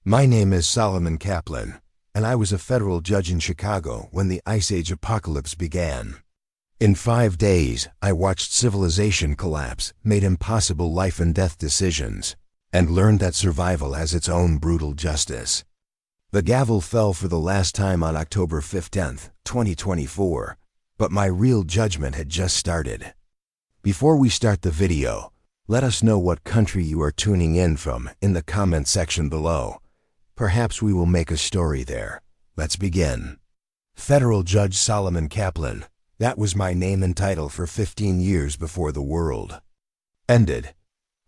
My name is Solomon Kaplan, and I was a federal judge in Chicago when the Ice Age apocalypse began. In 5 days, I watched civilization collapse, made impossible life and death decisions, and learned that survival has its own brutal justice. The gavel fell for the last time on October 15th, 2024, but my real judgment had just started. Before we start the video, let us know what country you are tuning in from in the comment section below. Perhaps we will make a story there. Let's begin. Federal Judge Solomon Kaplan. That was my name and title for 15 years before the world ended.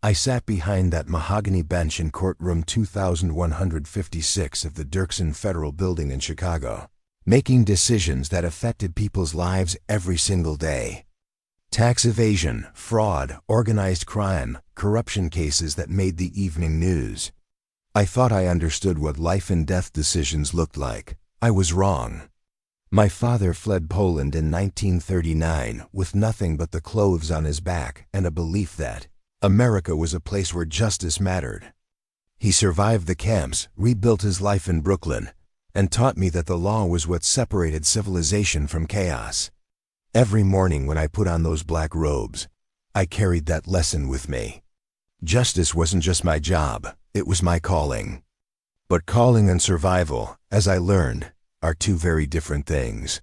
I sat behind that mahogany bench in courtroom 2156 of the Dirksen Federal Building in Chicago, making decisions that affected people's lives every single day. Tax evasion, fraud, organized crime, corruption cases that made the evening news. I thought I understood what life and death decisions looked like. I was wrong. My father fled Poland in 1939 with nothing but the clothes on his back and a belief that America was a place where justice mattered. He survived the camps, rebuilt his life in Brooklyn, and taught me that the law was what separated civilization from chaos. Every morning when I put on those black robes, I carried that lesson with me. Justice wasn't just my job, it was my calling. But calling and survival, as I learned, are two very different things.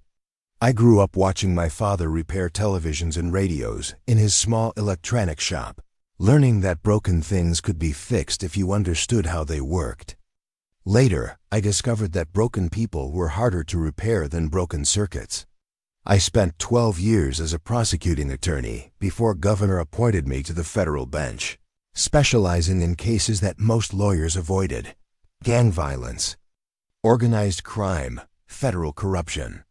I grew up watching my father repair televisions and radios in his small electronics shop, learning that broken things could be fixed if you understood how they worked. Later, I discovered that broken people were harder to repair than broken circuits. I spent 12 years as a prosecuting attorney before Governor appointed me to the federal bench, specializing in cases that most lawyers avoided: gang violence, organized crime, federal corruption.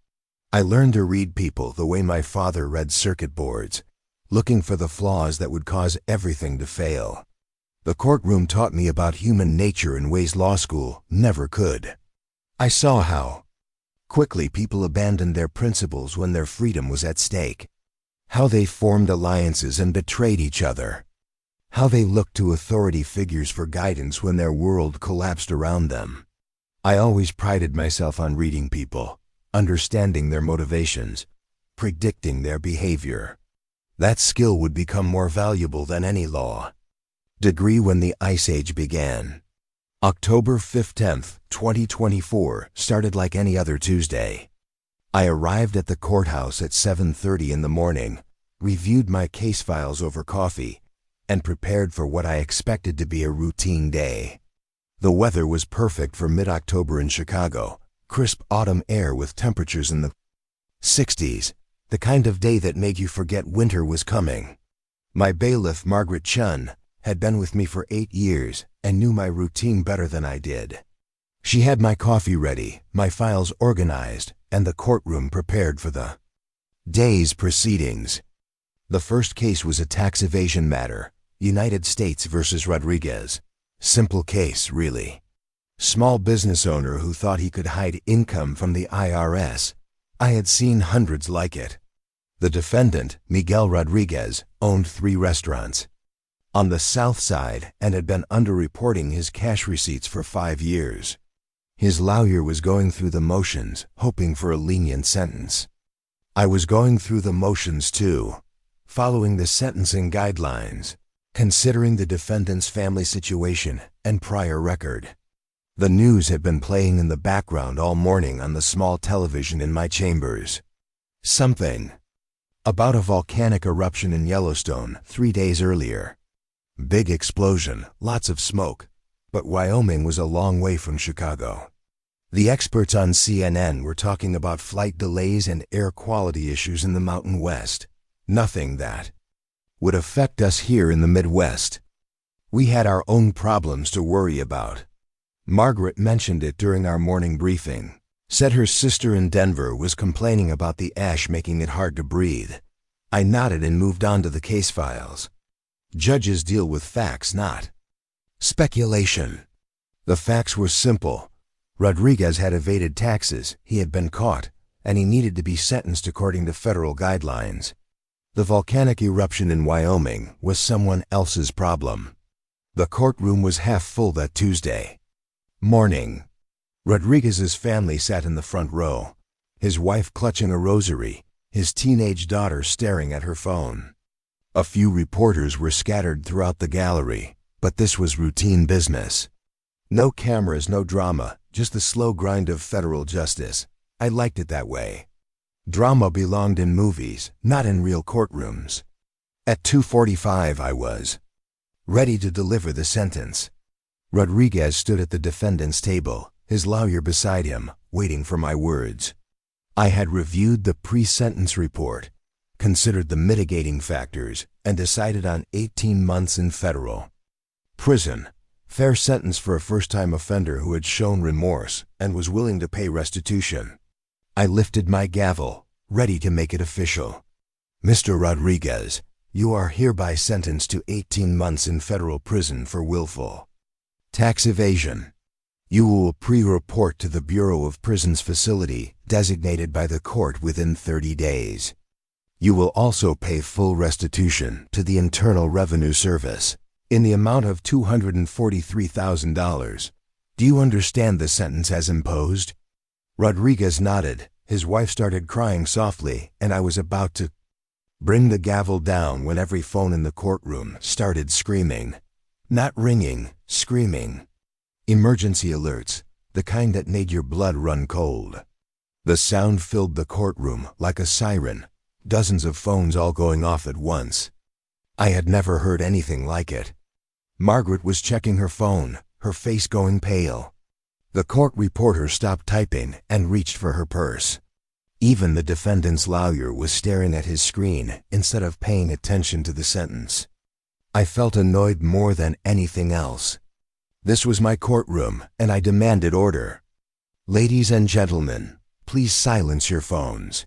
I learned to read people the way my father read circuit boards, looking for the flaws that would cause everything to fail. The courtroom taught me about human nature in ways law school never could. I saw how quickly people abandoned their principles when their freedom was at stake, how they formed alliances and betrayed each other, how they looked to authority figures for guidance when their world collapsed around them. I always prided myself on reading people, understanding their motivations, predicting their behavior. That skill would become more valuable than any law degree when the Ice Age began. October 15th, 2024 started like any other Tuesday. I arrived at the courthouse at 7:30 in the morning, reviewed my case files over coffee, and prepared for what I expected to be a routine day. The weather was perfect for mid-October in Chicago, crisp autumn air with temperatures in the 60s, the kind of day that made you forget winter was coming. My bailiff, Margaret Chun, had been with me for 8 years and knew my routine better than I did. She had my coffee ready, my files organized, and the courtroom prepared for the day's proceedings. The first case was a tax evasion matter, United States versus Rodriguez. Simple case, really. Small business owner who thought he could hide income from the IRS. I had seen hundreds like it. The defendant, Miguel Rodriguez, owned 3 restaurants on the South Side and had been underreporting his cash receipts for 5 years. His lawyer was going through the motions, hoping for a lenient sentence. I was going through the motions too, following the sentencing guidelines, considering the defendant's family situation and prior record. The news had been playing in the background all morning on the small television in my chambers. Something about a volcanic eruption in Yellowstone 3 days earlier. Big explosion, lots of smoke, but Wyoming was a long way from Chicago. The experts on CNN were talking about flight delays and air quality issues in the Mountain West. Nothing that would affect us here in the Midwest. We had our own problems to worry about. Margaret mentioned it during our morning briefing, said her sister in Denver was complaining about the ash making it hard to breathe. I nodded and moved on to the case files. Judges deal with facts, not speculation. The facts were simple. Rodriguez had evaded taxes, he had been caught, and he needed to be sentenced according to federal guidelines. The volcanic eruption in Wyoming was someone else's problem. The courtroom was half full that Tuesday. Morning. Rodriguez's family sat in the front row, his wife clutching a rosary, his teenage daughter staring at her phone. A few reporters were scattered throughout the gallery, but this was routine business. No cameras, no drama, just the slow grind of federal justice. I liked it that way. Drama belonged in movies, not in real courtrooms. At 2:45 I was ready to deliver the sentence. Rodriguez stood at the defendant's table, his lawyer beside him, waiting for my words. I had reviewed the pre-sentence report, considered the mitigating factors, and decided on 18 months in federal prison. Fair sentence for a first-time offender who had shown remorse and was willing to pay restitution. I lifted my gavel, ready to make it official. Mr. Rodriguez, you are hereby sentenced to 18 months in federal prison for willful tax evasion. You will pre-report to the Bureau of Prisons facility designated by the court within 30 days. You will also pay full restitution to the Internal Revenue Service in the amount of $243,000. Do you understand the sentence as imposed? Rodriguez nodded. His wife started crying softly, and I was about to bring the gavel down when every phone in the courtroom started screaming. Not ringing, screaming. Emergency alerts, the kind that made your blood run cold. The sound filled the courtroom like a siren, dozens of phones all going off at once. I had never heard anything like it. Margaret was checking her phone, her face going pale. The court reporter stopped typing and reached for her purse. Even the defendant's lawyer was staring at his screen instead of paying attention to the sentence. I felt annoyed more than anything else. This was my courtroom, and I demanded order. Ladies and gentlemen, please silence your phones.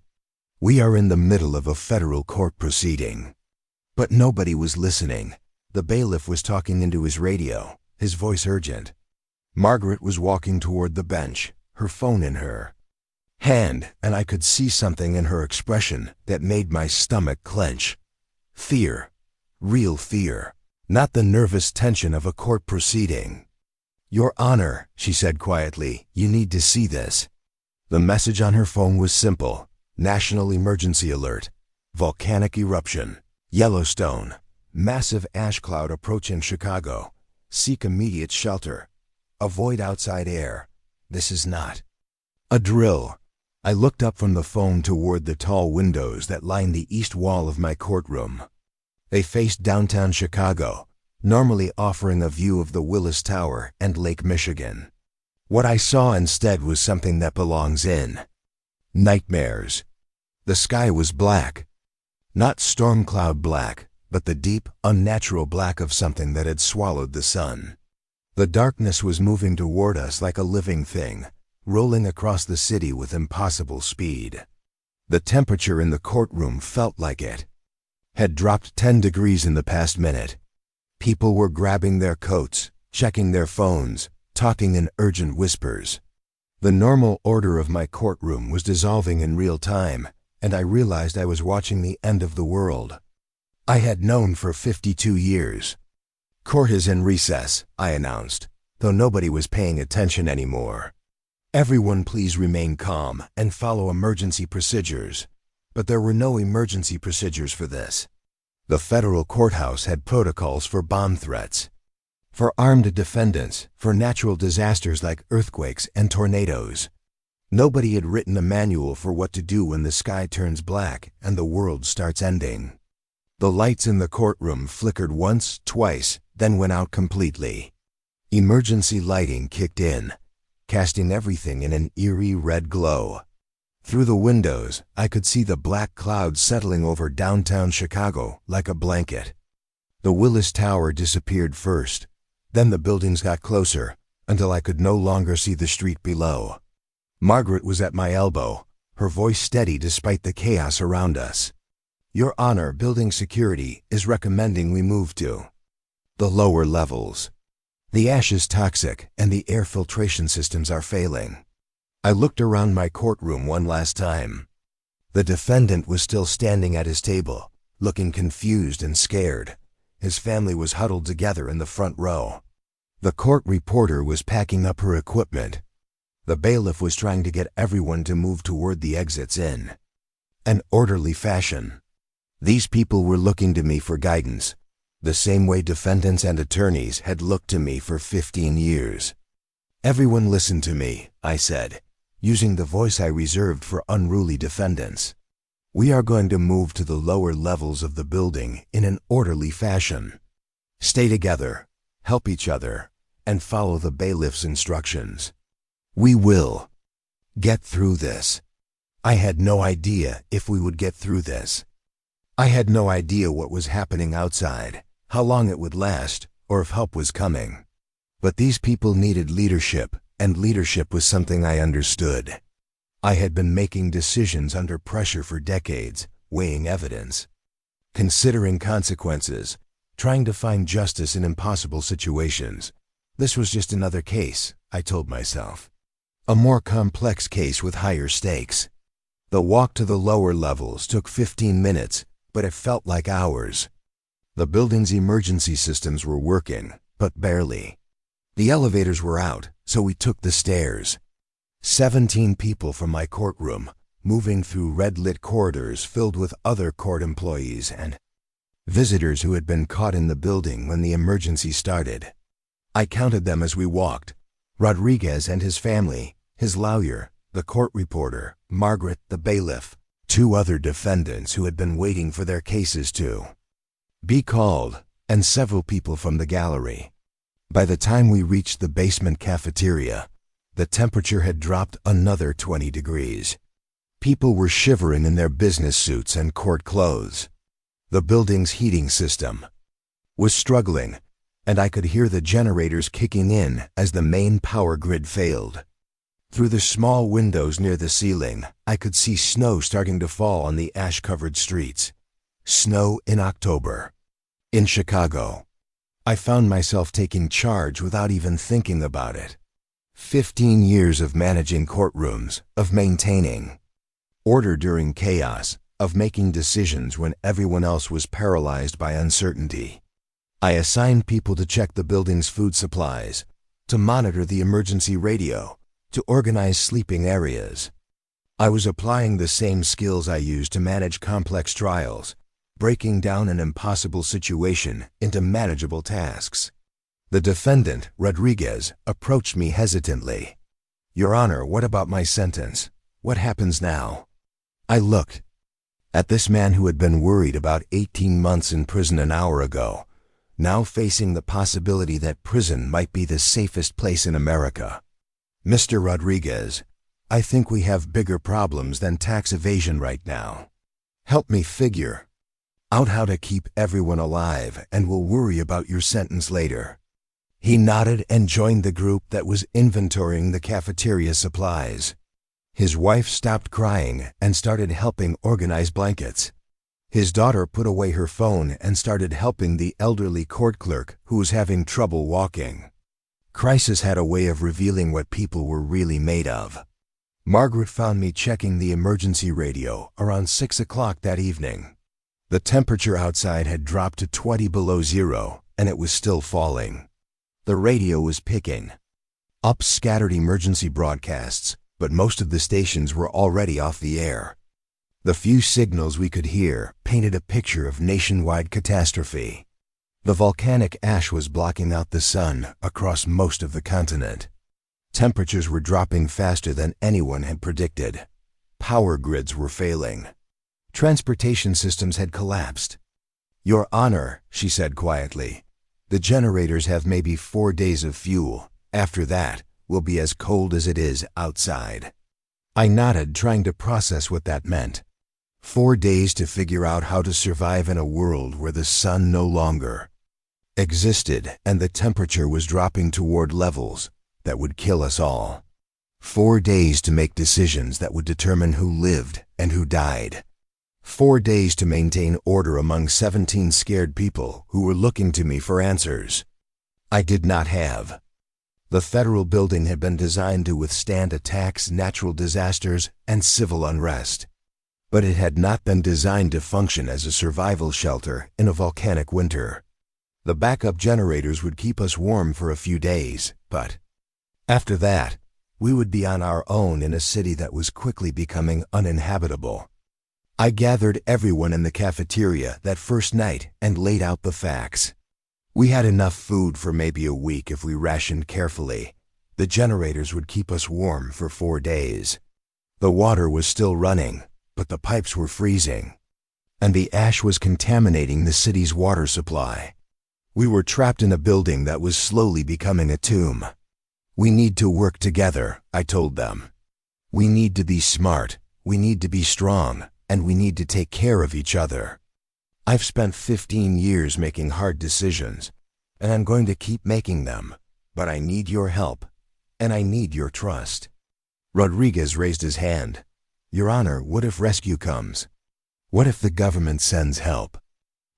We are in the middle of a federal court proceeding. But nobody was listening. The bailiff was talking into his radio, his voice urgent. Margaret was walking toward the bench, her phone in her hand, and I could see something in her expression that made my stomach clench. Fear. Real fear. Not the nervous tension of a court proceeding. Your Honor, she said quietly, you need to see this. The message on her phone was simple. National emergency alert. Volcanic eruption. Yellowstone. Massive ash cloud approaching Chicago. Seek immediate shelter. Avoid outside air. This is not a drill. I looked up from the phone toward the tall windows that lined the east wall of my courtroom. They faced downtown Chicago, normally offering a view of the Willis Tower and Lake Michigan. What I saw instead was something that belongs in nightmares. The sky was black. Not storm cloud black, but the deep, unnatural black of something that had swallowed the sun. The darkness was moving toward us like a living thing, rolling across the city with impossible speed. The temperature in the courtroom felt like it had dropped 10 degrees in the past minute. People were grabbing their coats, checking their phones, talking in urgent whispers. The normal order of my courtroom was dissolving in real time, and I realized I was watching the end of the world. I had known for 52 years. Court is in recess, I announced, though nobody was paying attention anymore. Everyone please remain calm and follow emergency procedures. But there were no emergency procedures for this. The federal courthouse had protocols for bomb threats, for armed defendants, for natural disasters like earthquakes and tornadoes. Nobody had written a manual for what to do when the sky turns black and the world starts ending. The lights in the courtroom flickered once, twice, then went out completely. Emergency lighting kicked in, casting everything in an eerie red glow. Through the windows, I could see the black clouds settling over downtown Chicago like a blanket. The Willis Tower disappeared first, then the buildings got closer, until I could no longer see the street below. Margaret was at my elbow, her voice steady despite the chaos around us. Your Honor, building security is recommending we move to the lower levels. The ash is toxic and the air filtration systems are failing. I looked around my courtroom one last time. The defendant was still standing at his table, looking confused and scared. His family was huddled together in the front row. The court reporter was packing up her equipment. The bailiff was trying to get everyone to move toward the exits in an orderly fashion. These people were looking to me for guidance, the same way defendants and attorneys had looked to me for 15 years. "Everyone listen to me," I said, using the voice I reserved for unruly defendants. "We are going to move to the lower levels of the building in an orderly fashion. Stay together, help each other, and follow the bailiff's instructions. We will get through this." I had no idea if we would get through this. I had no idea what was happening outside, how long it would last, or if help was coming. But these people needed leadership, and leadership was something I understood. I had been making decisions under pressure for decades, weighing evidence, considering consequences, trying to find justice in impossible situations. This was just another case, I told myself. A more complex case with higher stakes. The walk to the lower levels took 15 minutes, but it felt like hours. The building's emergency systems were working, but barely. The elevators were out, so we took the stairs. 17 people from my courtroom, moving through red-lit corridors filled with other court employees and visitors who had been caught in the building when the emergency started. I counted them as we walked: Rodriguez and his family, his lawyer, the court reporter, Margaret, the bailiff, 2 other defendants who had been waiting for their cases to be called, and several people from the gallery. By the time we reached the basement cafeteria, the temperature had dropped another 20 degrees. People were shivering in their business suits and court clothes. The building's heating system was struggling, and I could hear the generators kicking in as the main power grid failed. Through the small windows near the ceiling, I could see snow starting to fall on the ash-covered streets. Snow in October. In Chicago. I found myself taking charge without even thinking about it. 15 years of managing courtrooms, of maintaining order during chaos, of making decisions when everyone else was paralyzed by uncertainty. I assigned people to check the building's food supplies, to monitor the emergency radio, to organize sleeping areas. I was applying the same skills I used to manage complex trials, breaking down an impossible situation into manageable tasks. The defendant, Rodriguez, approached me hesitantly. "Your Honor, what about my sentence? What happens now?" I looked at this man who had been worried about 18 months in prison an hour ago, now facing the possibility that prison might be the safest place in America. "Mr. Rodriguez, I think we have bigger problems than tax evasion right now. Help me figure out how to keep everyone alive, and we'll worry about your sentence later." He nodded and joined the group that was inventorying the cafeteria supplies. His wife stopped crying and started helping organize blankets. His daughter put away her phone and started helping the elderly court clerk who was having trouble walking. Crisis had a way of revealing what people were really made of. Margaret found me checking the emergency radio around 6 o'clock that evening. The temperature outside had dropped to 20 below zero, and it was still falling. The radio was picking up scattered emergency broadcasts, but most of the stations were already off the air. The few signals we could hear painted a picture of nationwide catastrophe. The volcanic ash was blocking out the sun across most of the continent. Temperatures were dropping faster than anyone had predicted. Power grids were failing. Transportation systems had collapsed. "Your Honor," she said quietly, "the generators have maybe 4 days of fuel. After that, we'll be as cold as it is outside." I nodded, trying to process what that meant. 4 days to figure out how to survive in a world where the sun no longer existed and the temperature was dropping toward levels that would kill us all. 4 days to make decisions that would determine who lived and who died. 4 days to maintain order among 17 scared people who were looking to me for answers. I did not have. The federal building had been designed to withstand attacks, natural disasters, and civil unrest. But it had not been designed to function as a survival shelter in a volcanic winter. The backup generators would keep us warm for a few days, but after that, we would be on our own in a city that was quickly becoming uninhabitable. I gathered everyone in the cafeteria that first night and laid out the facts. We had enough food for maybe a week if we rationed carefully. The generators would keep us warm for 4 days. The water was still running, but the pipes were freezing. And the ash was contaminating the city's water supply. We were trapped in a building that was slowly becoming a tomb. We need to work together, I told them. We need to be smart, we need to be strong, and we need to take care of each other. I've spent 15 years making hard decisions, and I'm going to keep making them, but I need your help, and I need your trust. Rodriguez raised his hand. Your Honor, what if rescue comes? What if the government sends help?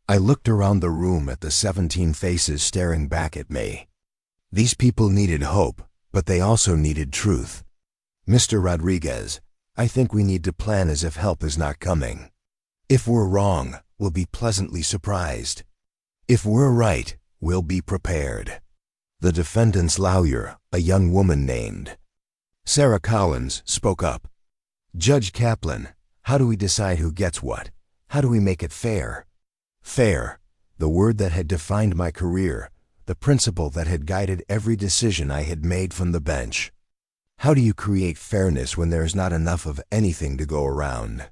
I looked around the room at the 17 faces staring back at me. These people needed hope, but they also needed truth. Mr. Rodriguez, I think we need to plan as if help is not coming. If we're wrong, we'll be pleasantly surprised. If we're right, we'll be prepared. The defendant's lawyer, a young woman named Sarah Collins, spoke up. Judge Kaplan, how do we decide who gets what? How do we make it fair? Fair, the word that had defined my career, the principle that had guided every decision I had made from the bench. How do you create fairness when there is not enough of anything to go around?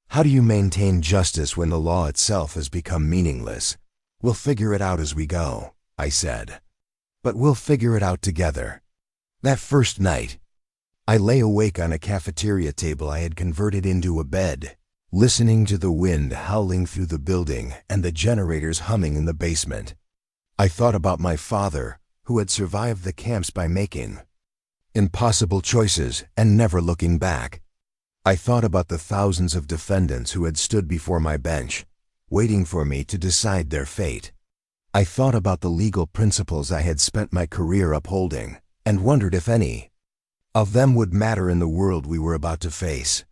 How do you maintain justice when the law itself has become meaningless? We'll figure it out as we go, I said. But we'll figure it out together. That first night, I lay awake on a cafeteria table I had converted into a bed, listening to the wind howling through the building and the generators humming in the basement. I thought about my father, who had survived the camps by making impossible choices and never looking back. I thought about the thousands of defendants who had stood before my bench, waiting for me to decide their fate. I thought about the legal principles I had spent my career upholding, and wondered if any of them would matter in the world we were about to face.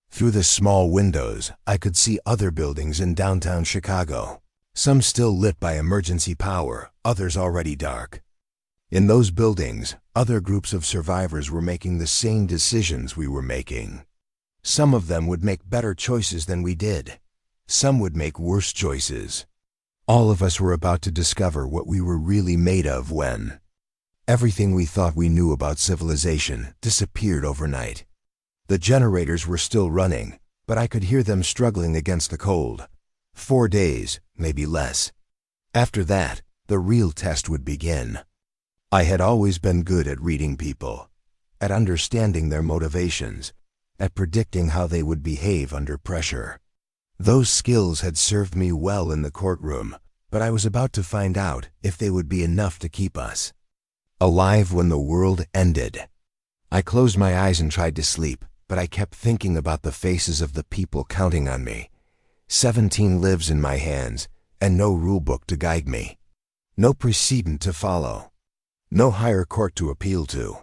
Through the small windows, I could see other buildings in downtown Chicago, some still lit by emergency power, others already dark. In those buildings, other groups of survivors were making the same decisions we were making. Some of them would make better choices than we did. Some would make worse choices. All of us were about to discover what we were really made of when everything we thought we knew about civilization disappeared overnight. The generators were still running, but I could hear them struggling against the cold. 4 days, maybe less. After that, the real test would begin. I had always been good at reading people, at understanding their motivations, at predicting how they would behave under pressure. Those skills had served me well in the courtroom, but I was about to find out if they would be enough to keep us alive when the world ended. I closed my eyes and tried to sleep, but I kept thinking about the faces of the people counting on me. 17 lives in my hands, and no rulebook to guide me. No precedent to follow. No higher court to appeal to.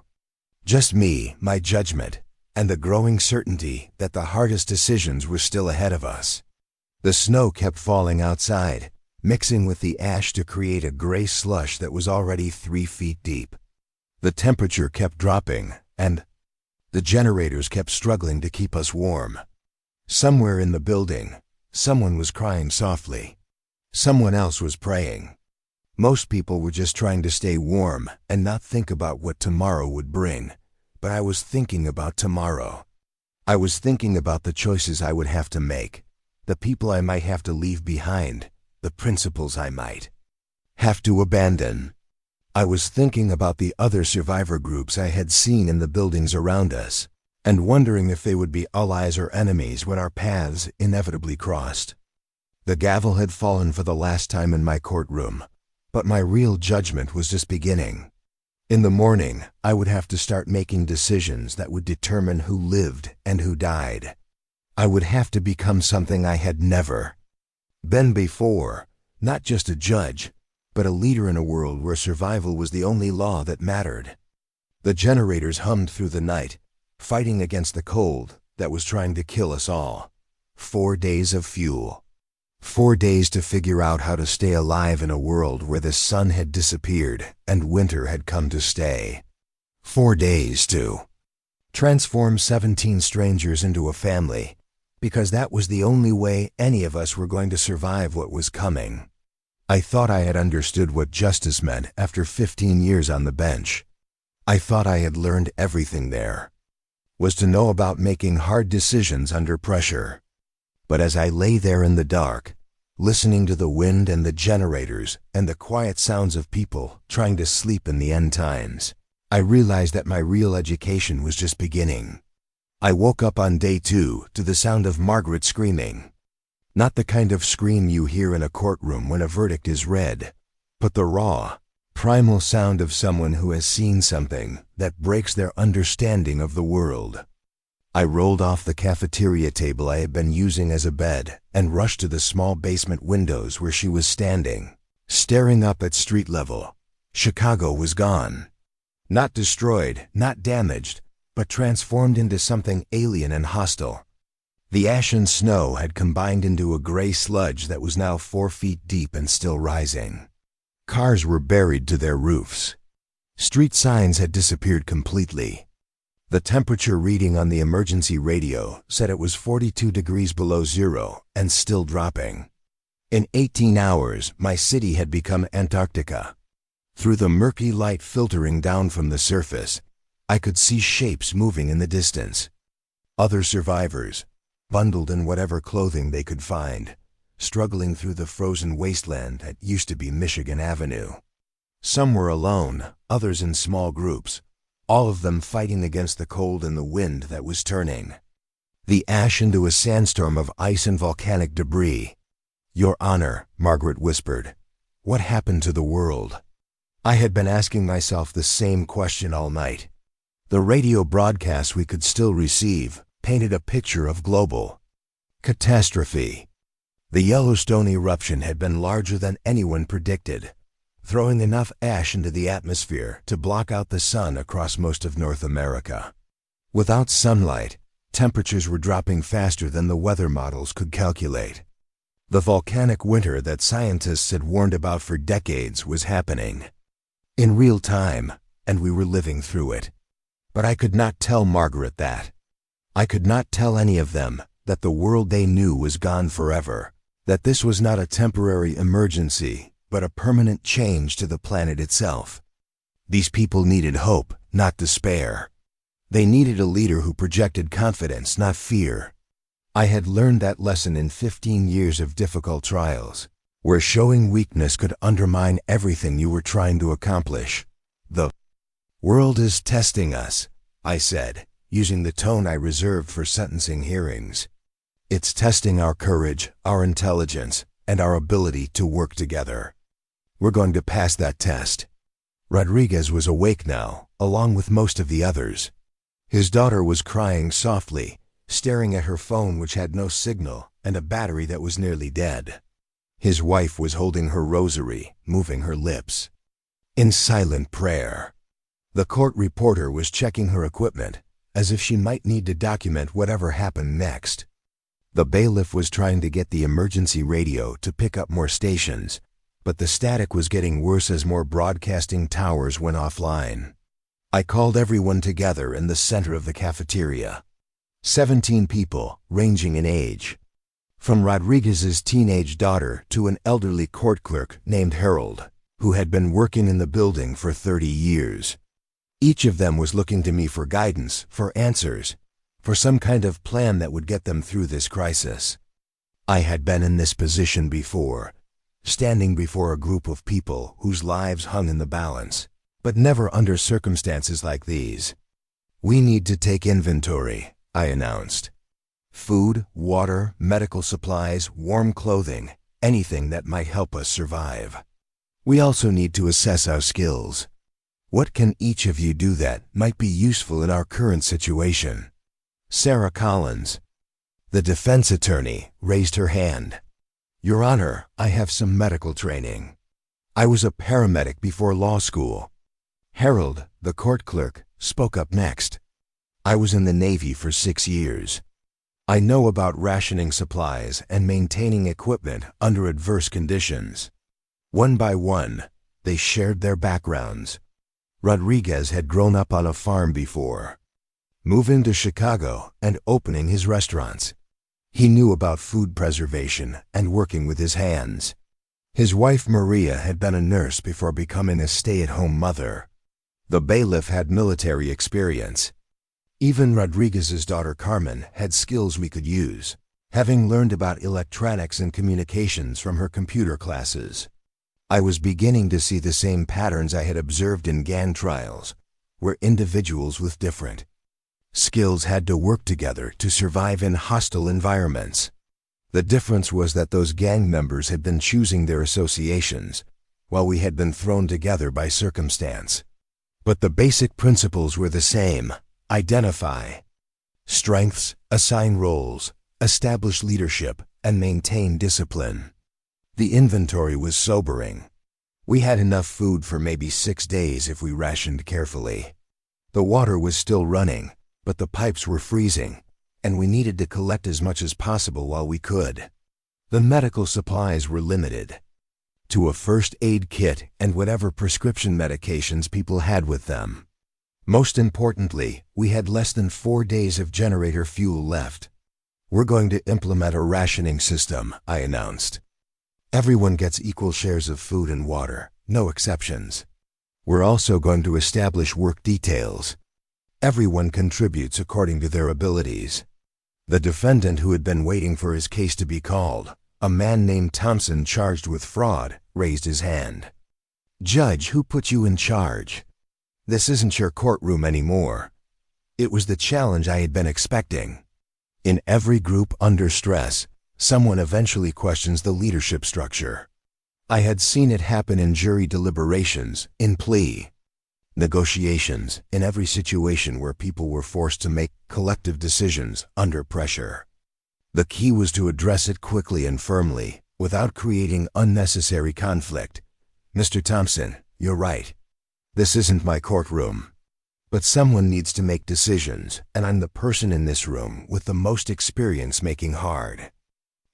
Just me, my judgment, and the growing certainty that the hardest decisions were still ahead of us. The snow kept falling outside, mixing with the ash to create a gray slush that was already 3 feet deep. The temperature kept dropping, and the generators kept struggling to keep us warm. Somewhere in the building, someone was crying softly. Someone else was praying. Most people were just trying to stay warm and not think about what tomorrow would bring. But I was thinking about tomorrow. I was thinking about the choices I would have to make, the people I might have to leave behind, the principles I might have to abandon. I was thinking about the other survivor groups I had seen in the buildings around us, and wondering if they would be allies or enemies when our paths inevitably crossed. The gavel had fallen for the last time in my courtroom, but my real judgment was just beginning. In the morning, I would have to start making decisions that would determine who lived and who died. I would have to become something I had never been before, not just a judge, but a leader in a world where survival was the only law that mattered. The generators hummed through the night, fighting against the cold that was trying to kill us all. 4 days of fuel. 4 days to figure out how to stay alive in a world where the sun had disappeared and winter had come to stay. 4 days to transform 17 strangers into a family, because that was the only way any of us were going to survive what was coming. I thought I had understood what justice meant after 15 years on the bench. I thought I had learned everything there was to know about making hard decisions under pressure. But as I lay there in the dark, listening to the wind and the generators and the quiet sounds of people trying to sleep in the end times, I realized that my real education was just beginning. I woke up on day 2 to the sound of Margaret screaming. Not the kind of scream you hear in a courtroom when a verdict is read, but the raw, primal sound of someone who has seen something that breaks their understanding of the world. I rolled off the cafeteria table I had been using as a bed and rushed to the small basement windows where she was standing, staring up at street level. Chicago was gone. Not destroyed, not damaged, but transformed into something alien and hostile. The ash and snow had combined into a gray sludge that was now 4 feet deep and still rising. Cars were buried to their roofs. Street signs had disappeared completely. The temperature reading on the emergency radio said it was 42 degrees below zero and still dropping. In 18 hours, my city had become Antarctica. Through the murky light filtering down from the surface, I could see shapes moving in the distance. Other survivors, bundled in whatever clothing they could find, struggling through the frozen wasteland that used to be Michigan Avenue. Some were alone, others in small groups, all of them fighting against the cold and the wind that was turning the ash into a sandstorm of ice and volcanic debris. "Your Honor," Margaret whispered, "what happened to the world?" I had been asking myself the same question all night. The radio broadcasts we could still receive painted a picture of global catastrophe. The Yellowstone eruption had been larger than anyone predicted, throwing enough ash into the atmosphere to block out the sun across most of North America. Without sunlight, temperatures were dropping faster than the weather models could calculate. The volcanic winter that scientists had warned about for decades was happening in real time, and we were living through it. But I could not tell Margaret that. I could not tell any of them that the world they knew was gone forever, that this was not a temporary emergency, but a permanent change to the planet itself. These people needed hope, not despair. They needed a leader who projected confidence, not fear. I had learned that lesson in 15 years of difficult trials, where showing weakness could undermine everything you were trying to accomplish. "The world is testing us," I said, using the tone I reserved for sentencing hearings. "It's testing our courage, our intelligence, and our ability to work together. We're going to pass that test." Rodriguez was awake now, along with most of the others. His daughter was crying softly, staring at her phone which had no signal and a battery that was nearly dead. His wife was holding her rosary, moving her lips in silent prayer. The court reporter was checking her equipment, as if she might need to document whatever happened next. The bailiff was trying to get the emergency radio to pick up more stations, but the static was getting worse as more broadcasting towers went offline. I called everyone together in the center of the cafeteria. 17 people, ranging in age, from Rodriguez's teenage daughter to an elderly court clerk named Harold, who had been working in the building for 30 years. Each of them was looking to me for guidance, for answers, for some kind of plan that would get them through this crisis. I had been in this position before, standing before a group of people whose lives hung in the balance, but never under circumstances like these. "We need to take inventory," I announced. "Food, water, medical supplies, warm clothing, anything that might help us survive. We also need to assess our skills. What can each of you do that might be useful in our current situation?" Sarah Collins, the defense attorney, raised her hand. "Your Honor, I have some medical training. I was a paramedic before law school." Harold, the court clerk, spoke up next. "I was in the Navy for 6 years. I know about rationing supplies and maintaining equipment under adverse conditions. One by one, they shared their backgrounds. Rodriguez had grown up on a farm before, moving to Chicago and opening his restaurants. He knew about food preservation and working with his hands. His wife Maria had been a nurse before becoming a stay-at-home mother. The bailiff had military experience. Even Rodriguez's daughter Carmen had skills we could use, having learned about electronics and communications from her computer classes. I was beginning to see the same patterns I had observed in gang trials, where individuals with different skills had to work together to survive in hostile environments. The difference was that those gang members had been choosing their associations, while we had been thrown together by circumstance. But the basic principles were the same. Identify strengths, assign roles, establish leadership, and maintain discipline. The inventory was sobering. We had enough food for maybe 6 days if we rationed carefully. The water was still running, but the pipes were freezing, and we needed to collect as much as possible while we could. The medical supplies were limited to a first aid kit and whatever prescription medications people had with them. Most importantly, we had less than 4 days of generator fuel left. We're going to implement a rationing system, I announced. Everyone gets equal shares of food and water, no exceptions. We're also going to establish work details. Everyone contributes according to their abilities. The defendant who had been waiting for his case to be called, a man named Thompson charged with fraud, raised his hand. "Judge, who put you in charge? This isn't your courtroom anymore." It was the challenge I had been expecting. In every group under stress, someone eventually questions the leadership structure. I had seen it happen in jury deliberations, in plea negotiations, in every situation where people were forced to make collective decisions under pressure. The key was to address it quickly and firmly, without creating unnecessary conflict. "Mr. Thompson, you're right. This isn't my courtroom. But someone needs to make decisions, and I'm the person in this room with the most experience making hard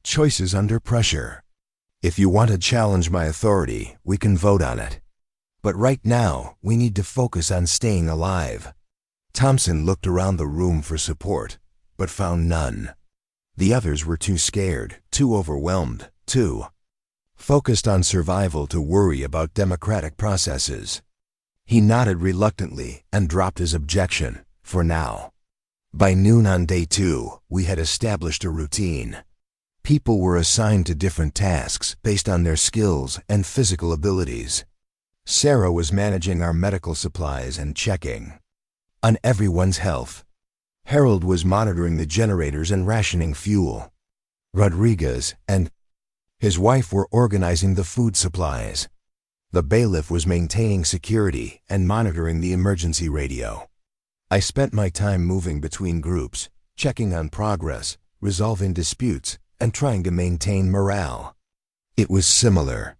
choices under pressure. If you want to challenge my authority, we can vote on it. But right now, we need to focus on staying alive." Thompson looked around the room for support, but found none. The others were too scared, too overwhelmed, too focused on survival to worry about democratic processes. He nodded reluctantly and dropped his objection, for now. By noon on day 2, we had established a routine. People were assigned to different tasks based on their skills and physical abilities. Sarah was managing our medical supplies and checking on everyone's health. Harold was monitoring the generators and rationing fuel. Rodriguez and his wife were organizing the food supplies. The bailiff was maintaining security and monitoring the emergency radio. I spent my time moving between groups, checking on progress, resolving disputes, and trying to maintain morale. It was similar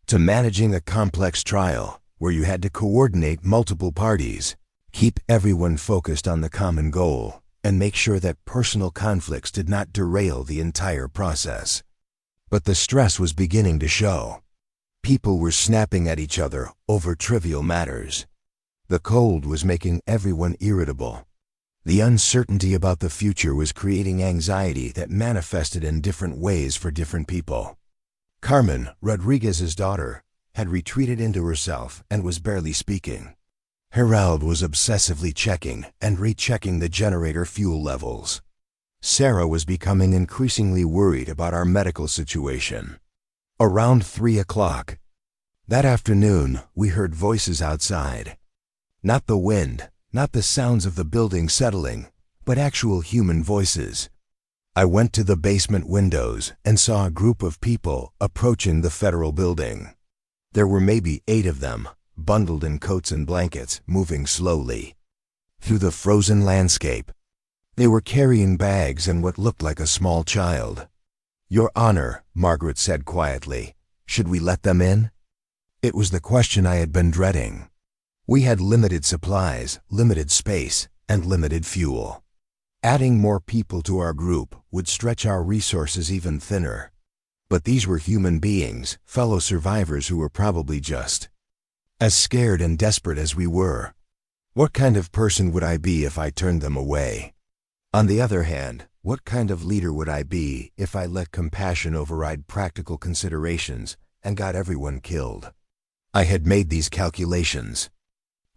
to managing a complex trial, where you had to coordinate multiple parties, keep everyone focused on the common goal, and make sure that personal conflicts did not derail the entire process. But the stress was beginning to show. People were snapping at each other over trivial matters. The cold was making everyone irritable. The uncertainty about the future was creating anxiety that manifested in different ways for different people. Carmen, Rodriguez's daughter, had retreated into herself and was barely speaking. Harold was obsessively checking and rechecking the generator fuel levels. Sarah was becoming increasingly worried about our medical situation. Around 3 o'clock that afternoon, we heard voices outside. Not the wind, not the sounds of the building settling, but actual human voices. I went to the basement windows and saw a group of people approaching the federal building. There were maybe 8 of them, bundled in coats and blankets, moving slowly through the frozen landscape. They were carrying bags and what looked like a small child. "Your Honor," Margaret said quietly, "should we let them in?" It was the question I had been dreading. We had limited supplies, limited space, and limited fuel. Adding more people to our group would stretch our resources even thinner. But these were human beings, fellow survivors who were probably just as scared and desperate as we were. What kind of person would I be if I turned them away? On the other hand, what kind of leader would I be if I let compassion override practical considerations and got everyone killed? I had made these calculations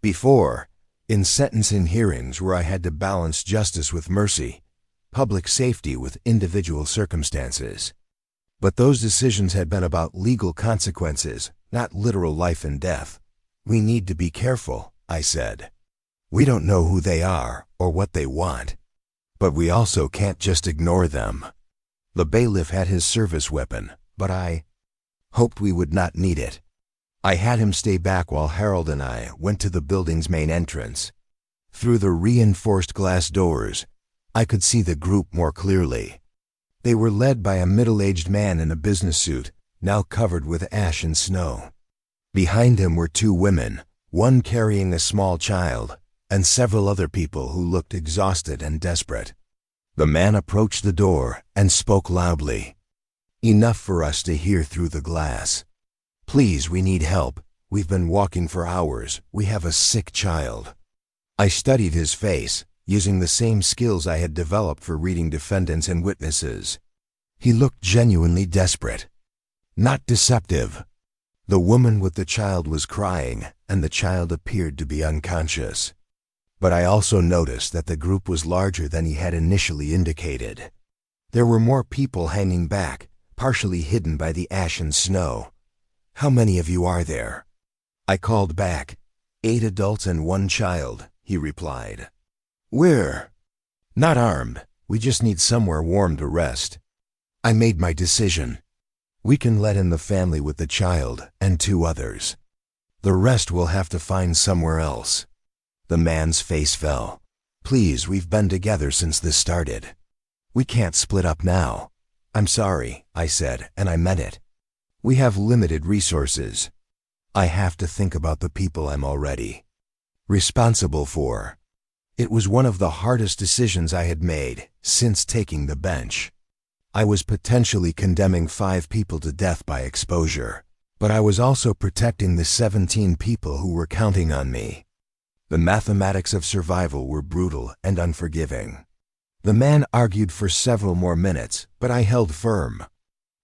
before, in sentencing hearings where I had to balance justice with mercy, public safety with individual circumstances. But those decisions had been about legal consequences, not literal life and death. We need to be careful, I said. We don't know who they are or what they want. But we also can't just ignore them. The bailiff had his service weapon, but I hoped we would not need it. I had him stay back while Harold and I went to the building's main entrance. Through the reinforced glass doors, I could see the group more clearly. They were led by a middle-aged man in a business suit, now covered with ash and snow. Behind him were two women, one carrying a small child, and several other people who looked exhausted and desperate. The man approached the door and spoke loudly, enough for us to hear through the glass. Please, we need help. We've been walking for hours. We have a sick child. I studied his face, using the same skills I had developed for reading defendants and witnesses. He looked genuinely desperate, not deceptive. The woman with the child was crying, and the child appeared to be unconscious. But I also noticed that the group was larger than he had initially indicated. There were more people hanging back, partially hidden by the ash and snow. How many of you are there? I called back. 8 adults and 1 child, he replied. We're not armed. We just need somewhere warm to rest. I made my decision. We can let in the family with the child and 2 others. The rest we'll have to find somewhere else. The man's face fell. Please, we've been together since this started. We can't split up now. I'm sorry, I said, and I meant it. We have limited resources. I have to think about the people I'm already responsible for. It was one of the hardest decisions I had made since taking the bench. I was potentially condemning 5 people to death by exposure, but I was also protecting the 17 people who were counting on me. The mathematics of survival were brutal and unforgiving. The man argued for several more minutes, but I held firm.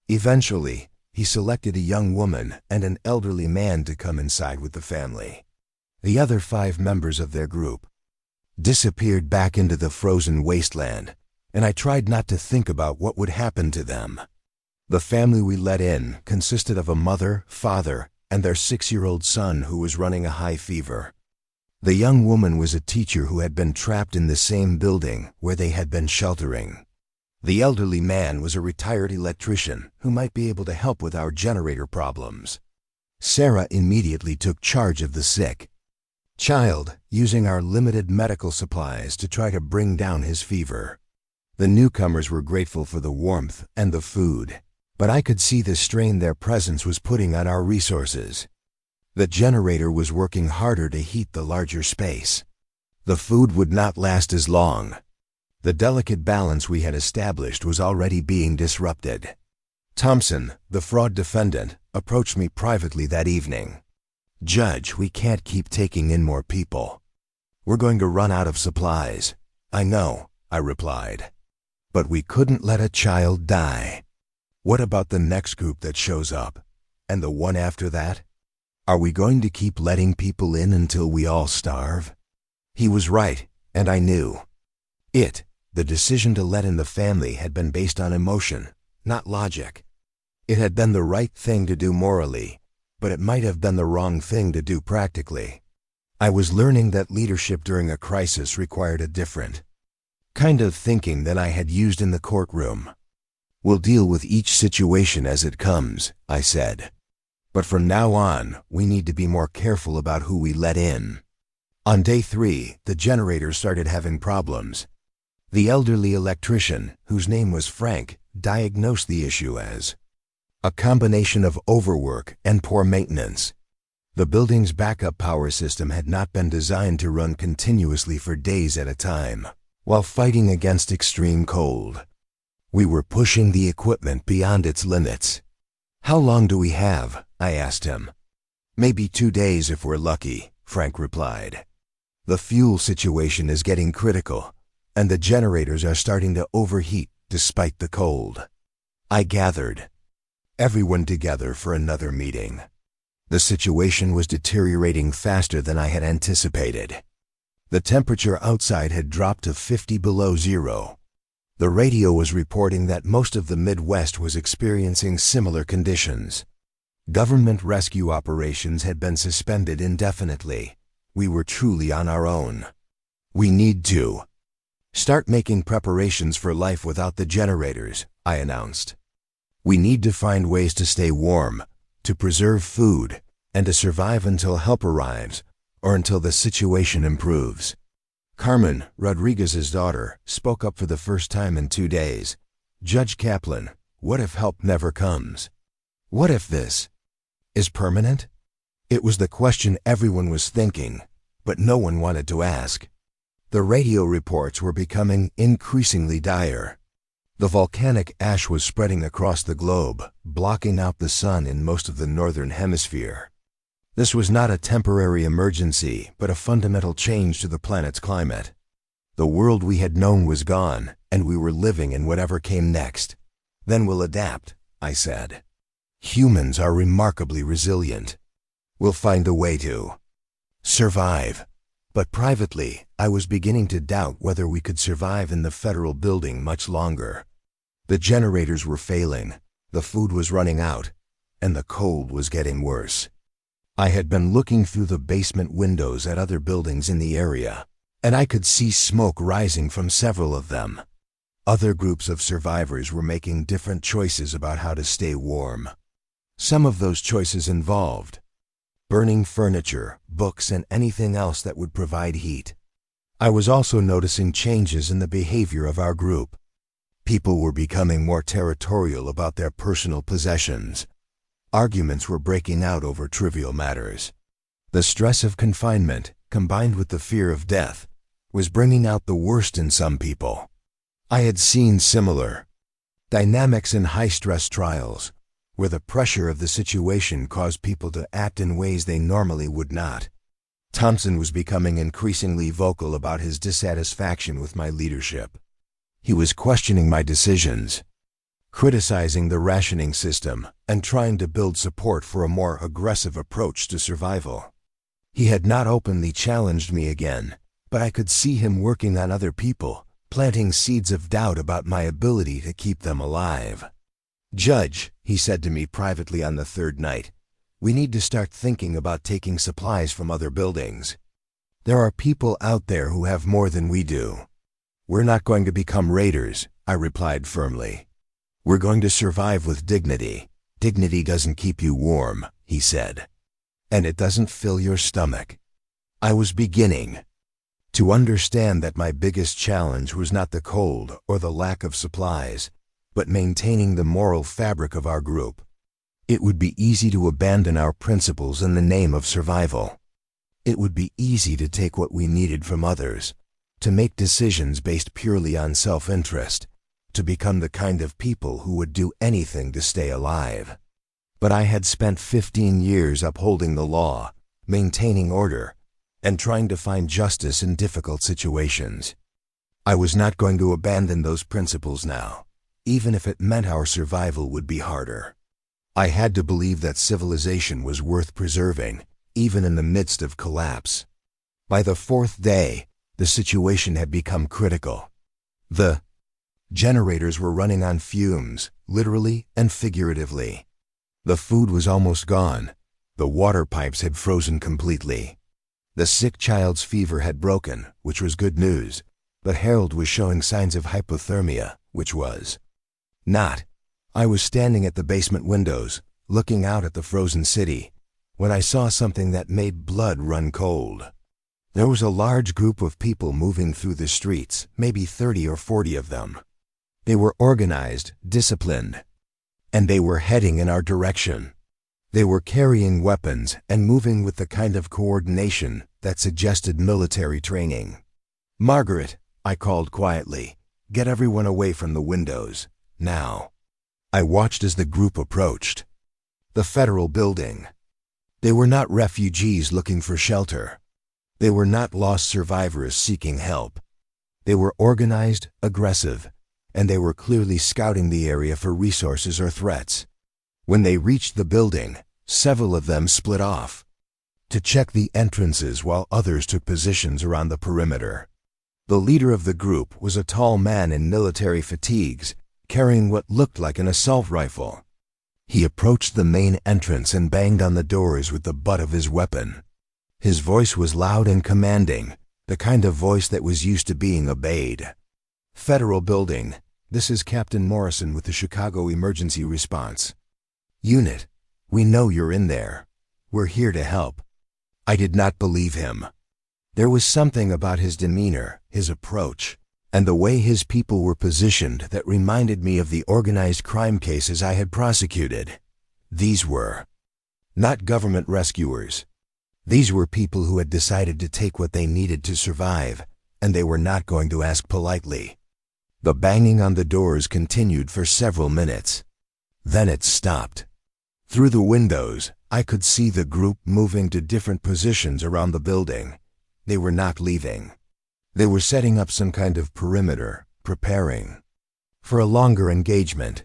Eventually, he selected a young woman and an elderly man to come inside with the family. The other 5 members of their group disappeared back into the frozen wasteland, and I tried not to think about what would happen to them. The family we let in consisted of a mother, father, and their 6-year-old son who was running a high fever. The young woman was a teacher who had been trapped in the same building where they had been sheltering. The elderly man was a retired electrician who might be able to help with our generator problems. Sarah immediately took charge of the sick child, using our limited medical supplies to try to bring down his fever. The newcomers were grateful for the warmth and the food, but I could see the strain their presence was putting on our resources. The generator was working harder to heat the larger space. The food would not last as long. The delicate balance we had established was already being disrupted. Thompson, the fraud defendant, approached me privately that evening. Judge, we can't keep taking in more people. We're going to run out of supplies. I know, I replied. But we couldn't let a child die. What about the next group that shows up? And the one after that? Are we going to keep letting people in until we all starve? He was right, and I knew. The decision to let in the family had been based on emotion, not logic. It had been the right thing to do morally, but it might have been the wrong thing to do practically. I was learning that leadership during a crisis required a different kind of thinking than I had used in the courtroom. We'll deal with each situation as it comes, I said. But from now on, we need to be more careful about who we let in. On day 3, the generator started having problems. The elderly electrician, whose name was Frank, diagnosed the issue as a combination of overwork and poor maintenance. The building's backup power system had not been designed to run continuously for days at a time. while fighting against extreme cold. We were pushing the equipment beyond its limits. "How long do we have?" I asked him. "Maybe 2 days if we're lucky," Frank replied. "The fuel situation is getting critical, and the generators are starting to overheat despite the cold." I gathered everyone together for another meeting. The situation was deteriorating faster than I had anticipated. The temperature outside had dropped to 50 below zero. The radio was reporting that most of the Midwest was experiencing similar conditions. Government rescue operations had been suspended indefinitely. We were truly on our own. "We need to start making preparations for life without the generators," I announced. "We need to find ways to stay warm, to preserve food, and to survive until help arrives or until the situation improves." Carmen, Rodriguez's daughter, spoke up for the first time in 2 days. "Judge Kaplan, what if help never comes? What if this is permanent?" It was the question everyone was thinking, but no one wanted to ask. The radio reports were becoming increasingly dire. The volcanic ash was spreading across the globe, blocking out the sun in most of the northern hemisphere. This was not a temporary emergency, but a fundamental change to the planet's climate. The world we had known was gone, and we were living in whatever came next. "Then we'll adapt," I said. "Humans are remarkably resilient. We'll find a way to survive." But privately, I was beginning to doubt whether we could survive in the federal building much longer. The generators were failing, the food was running out, and the cold was getting worse. I had been looking through the basement windows at other buildings in the area, and I could see smoke rising from several of them. Other groups of survivors were making different choices about how to stay warm. Some of those choices involved burning furniture, books, and anything else that would provide heat. I was also noticing changes in the behavior of our group. People were becoming more territorial about their personal possessions. Arguments were breaking out over trivial matters. The stress of confinement, combined with the fear of death, was bringing out the worst in some people. I had seen similar dynamics in high-stress trials, where the pressure of the situation caused people to act in ways they normally would not. Thompson was becoming increasingly vocal about his dissatisfaction with my leadership. He was questioning my decisions, criticizing the rationing system, and trying to build support for a more aggressive approach to survival. He had not openly challenged me again, but I could see him working on other people, planting seeds of doubt about my ability to keep them alive. "Judge," he said to me privately on the 3rd night, "we need to start thinking about taking supplies from other buildings. There are people out there who have more than we do." "We're not going to become raiders," I replied firmly. "We're going to survive with dignity. Dignity doesn't keep you warm," he said. "And it doesn't fill your stomach." I was beginning to understand that my biggest challenge was not the cold or the lack of supplies, but maintaining the moral fabric of our group. It would be easy to abandon our principles in the name of survival. It would be easy to take what we needed from others, to make decisions based purely on self-interest, to become the kind of people who would do anything to stay alive. But I had spent 15 years upholding the law, maintaining order, and trying to find justice in difficult situations. I was not going to abandon those principles now, even if it meant our survival would be harder. I had to believe that civilization was worth preserving, even in the midst of collapse. By the 4th day, the situation had become critical. The generators were running on fumes, literally and figuratively. The food was almost gone. The water pipes had frozen completely. The sick child's fever had broken, which was good news, but Harold was showing signs of hypothermia, which was not. I was standing at the basement windows, looking out at the frozen city, when I saw something that made blood run cold. There was a large group of people moving through the streets, maybe 30 or 40 of them. They were organized, disciplined, and they were heading in our direction. They were carrying weapons and moving with the kind of coordination that suggested military training. "Margaret," I called quietly. Get everyone away from the windows, now. I watched as the group approached. The federal building. They were not refugees looking for shelter. They were not lost survivors seeking help. They were organized, aggressive, and they were clearly scouting the area for resources or threats. When they reached the building, several of them split off to check the entrances while others took positions around the perimeter. The leader of the group was a tall man in military fatigues, carrying what looked like an assault rifle. He approached the main entrance and banged on the doors with the butt of his weapon. His voice was loud and commanding, the kind of voice that was used to being obeyed. Federal Building, this is Captain Morrison with the Chicago Emergency Response Unit. We know you're in there. We're here to help. I did not believe him. There was something about his demeanor, his approach, and the way his people were positioned that reminded me of the organized crime cases I had prosecuted. These were not government rescuers. These were people who had decided to take what they needed to survive, and they were not going to ask politely. The banging on the doors continued for several minutes. Then it stopped. Through the windows, I could see the group moving to different positions around the building. They were not leaving. They were setting up some kind of perimeter, preparing for a longer engagement.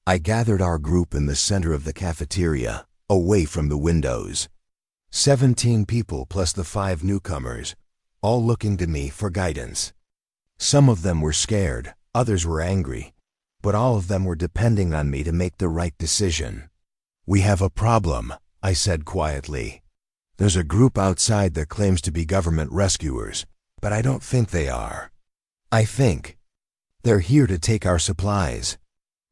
I gathered our group in the center of the cafeteria, away from the windows. 17 people plus the 5 newcomers, all looking to me for guidance. Some of them were scared, others were angry, but all of them were depending on me to make the right decision. We have a problem, I said quietly. There's a group outside that claims to be government rescuers, but I don't think they are. I think they're here to take our supplies.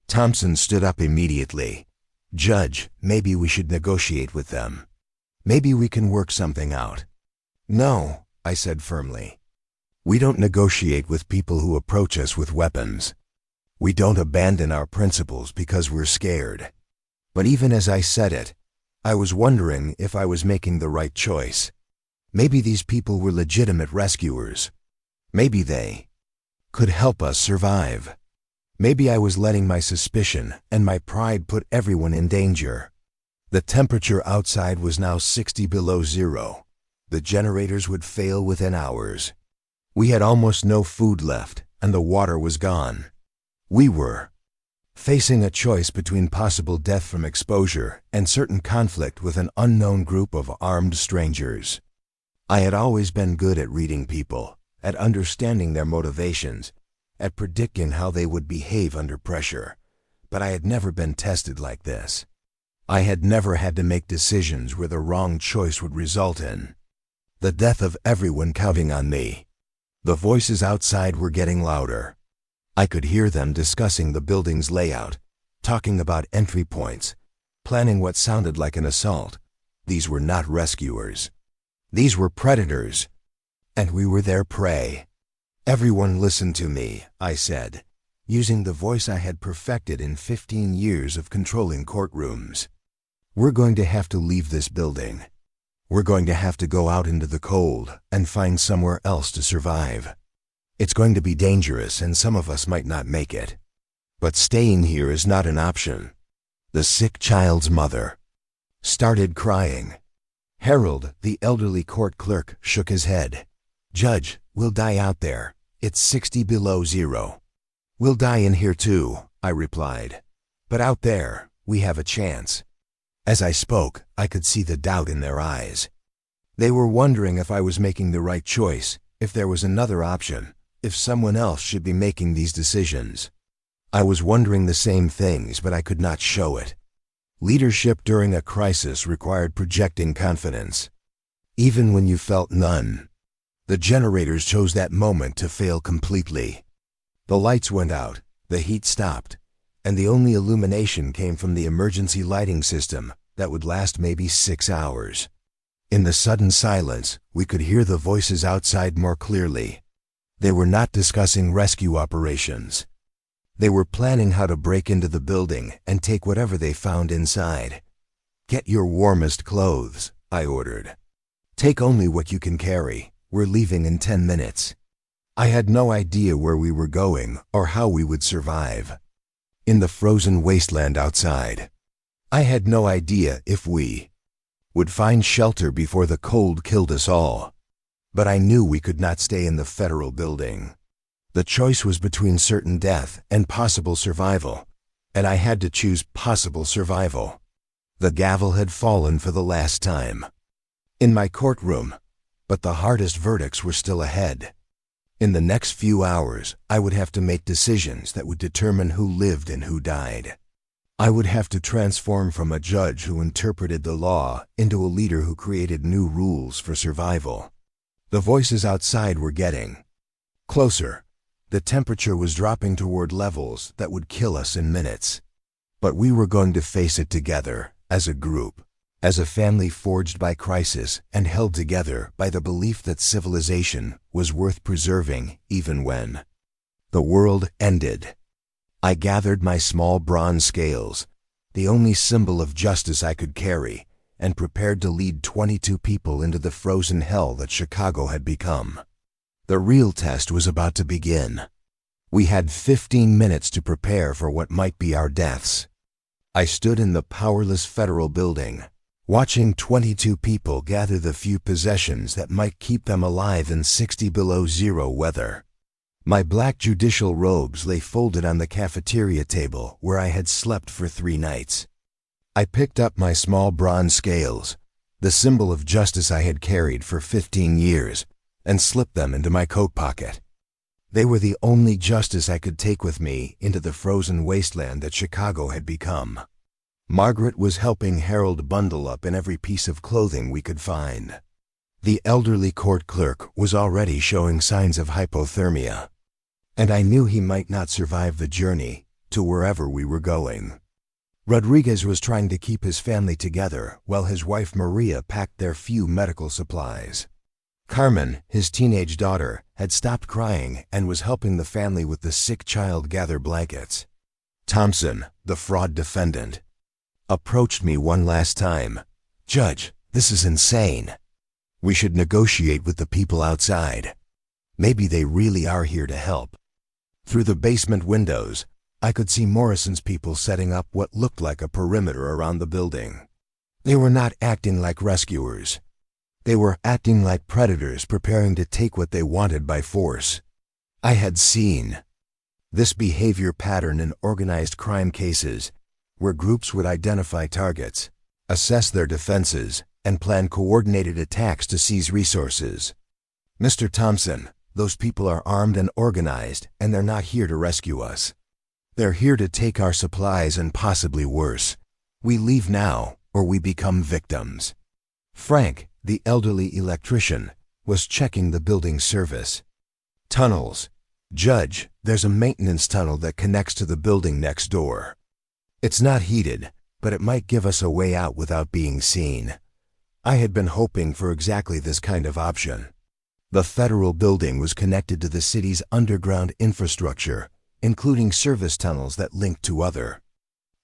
Thompson stood up immediately. Judge, maybe we should negotiate with them. Maybe we can work something out. No, I said firmly. We don't negotiate with people who approach us with weapons. We don't abandon our principles because we're scared. But even as I said it, I was wondering if I was making the right choice. Maybe these people were legitimate rescuers. Maybe they could help us survive. Maybe I was letting my suspicion and my pride put everyone in danger. The temperature outside was now 60 below zero. The generators would fail within hours. We had almost no food left, and the water was gone. We were facing a choice between possible death from exposure and certain conflict with an unknown group of armed strangers. I had always been good at reading people, at understanding their motivations, at predicting how they would behave under pressure, but I had never been tested like this. I had never had to make decisions where the wrong choice would result in the death of everyone counting on me. The voices outside were getting louder. I could hear them discussing the building's layout, talking about entry points, planning what sounded like an assault. These were not rescuers. These were predators, and we were their prey. Everyone listen to me, I said, using the voice I had perfected in 15 years of controlling courtrooms. We're going to have to leave this building. We're going to have to go out into the cold and find somewhere else to survive. It's going to be dangerous and some of us might not make it. But staying here is not an option. The sick child's mother started crying. Harold, the elderly court clerk, shook his head. Judge, we'll die out there. It's 60 below zero. We'll die in here too, I replied. But out there, we have a chance. As I spoke, I could see the doubt in their eyes. They were wondering if I was making the right choice, if there was another option, if someone else should be making these decisions. I was wondering the same things, but I could not show it. Leadership during a crisis required projecting confidence, even when you felt none. The generators chose that moment to fail completely. The lights went out, the heat stopped, and the only illumination came from the emergency lighting system that would last maybe 6 hours. In the sudden silence, we could hear the voices outside more clearly. They were not discussing rescue operations. They were planning how to break into the building and take whatever they found inside. Get your warmest clothes, I ordered. Take only what you can carry. We're leaving in 10 minutes. I had no idea where we were going or how we would survive. In the frozen wasteland outside, I had no idea if we would find shelter before the cold killed us all. But I knew we could not stay in the federal building. The choice was between certain death and possible survival, and I had to choose possible survival. The gavel had fallen for the last time in my courtroom, but the hardest verdicts were still ahead. In the next few hours, I would have to make decisions that would determine who lived and who died. I would have to transform from a judge who interpreted the law into a leader who created new rules for survival. The voices outside were getting closer. The temperature was dropping toward levels that would kill us in minutes. But we were going to face it together, as a group, as a family forged by crisis and held together by the belief that civilization was worth preserving even when the world ended. I gathered my small bronze scales, the only symbol of justice I could carry, and prepared to lead 22 people into the frozen hell that Chicago had become. The real test was about to begin. We had 15 minutes to prepare for what might be our deaths. I stood in the powerless federal building, watching 22 people gather the few possessions that might keep them alive in 60 below zero weather. My black judicial robes lay folded on the cafeteria table where I had slept for 3 nights. I picked up my small bronze scales, the symbol of justice I had carried for 15 years, and slipped them into my coat pocket. They were the only justice I could take with me into the frozen wasteland that Chicago had become. Margaret was helping Harold bundle up in every piece of clothing we could find. The elderly court clerk was already showing signs of hypothermia, and I knew he might not survive the journey to wherever we were going. Rodriguez was trying to keep his family together while his wife Maria packed their few medical supplies. Carmen, his teenage daughter, had stopped crying and was helping the family with the sick child gather blankets. Thompson, the fraud defendant, approached me one last time. "Judge, this is insane. We should negotiate with the people outside. Maybe they really are here to help." Through the basement windows, I could see Morrison's people setting up what looked like a perimeter around the building. They were not acting like rescuers. They were acting like predators preparing to take what they wanted by force. I had seen this behavior pattern in organized crime cases, where groups would identify targets, assess their defenses, and plan coordinated attacks to seize resources. "Mr. Thompson, those people are armed and organized, and they're not here to rescue us. They're here to take our supplies and possibly worse. We leave now, or we become victims." Frank, the elderly electrician, was checking the building's service. "Tunnels. Judge, there's a maintenance tunnel that connects to the building next door. It's not heated, but it might give us a way out without being seen." I had been hoping for exactly this kind of option. The federal building was connected to the city's underground infrastructure, including service tunnels that linked to other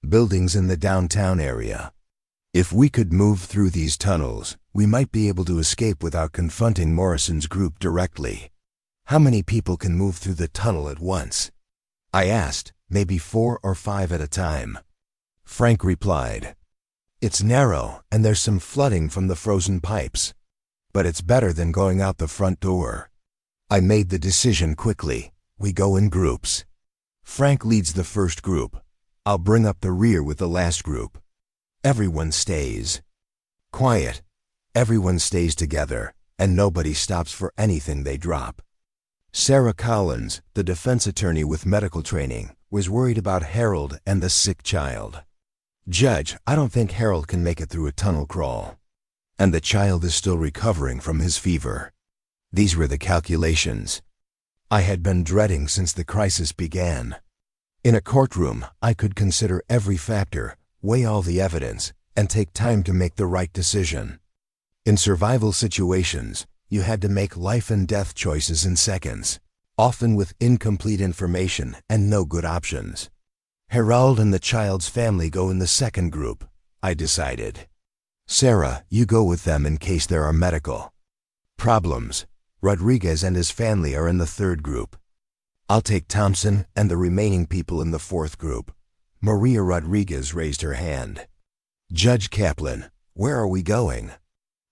buildings in the downtown area. If we could move through these tunnels, we might be able to escape without confronting Morrison's group directly. "How many people can move through the tunnel at once?" I asked. "Maybe 4 or 5 at a time." Frank replied, "It's narrow and there's some flooding from the frozen pipes, but it's better than going out the front door." I made the decision quickly. We go in groups. Frank leads the first group. I'll bring up the rear with the last group. Everyone stays quiet. Everyone stays together, and nobody stops for anything they drop. Sarah Collins, the defense attorney with medical training, was worried about Harold and the sick child. "Judge, I don't think Harold can make it through a tunnel crawl. And the child is still recovering from his fever." These were the calculations I had been dreading since the crisis began. In a courtroom, I could consider every factor, weigh all the evidence, and take time to make the right decision. In survival situations, you had to make life and death choices in seconds, often with incomplete information and no good options. Harold and the child's family go in the second group, I decided. "Sarah, you go with them in case there are medical problems. Rodriguez and his family are in the third group. I'll take Thompson and the remaining people in the fourth group. Maria Rodriguez raised her hand. Judge Kaplan, where are we going?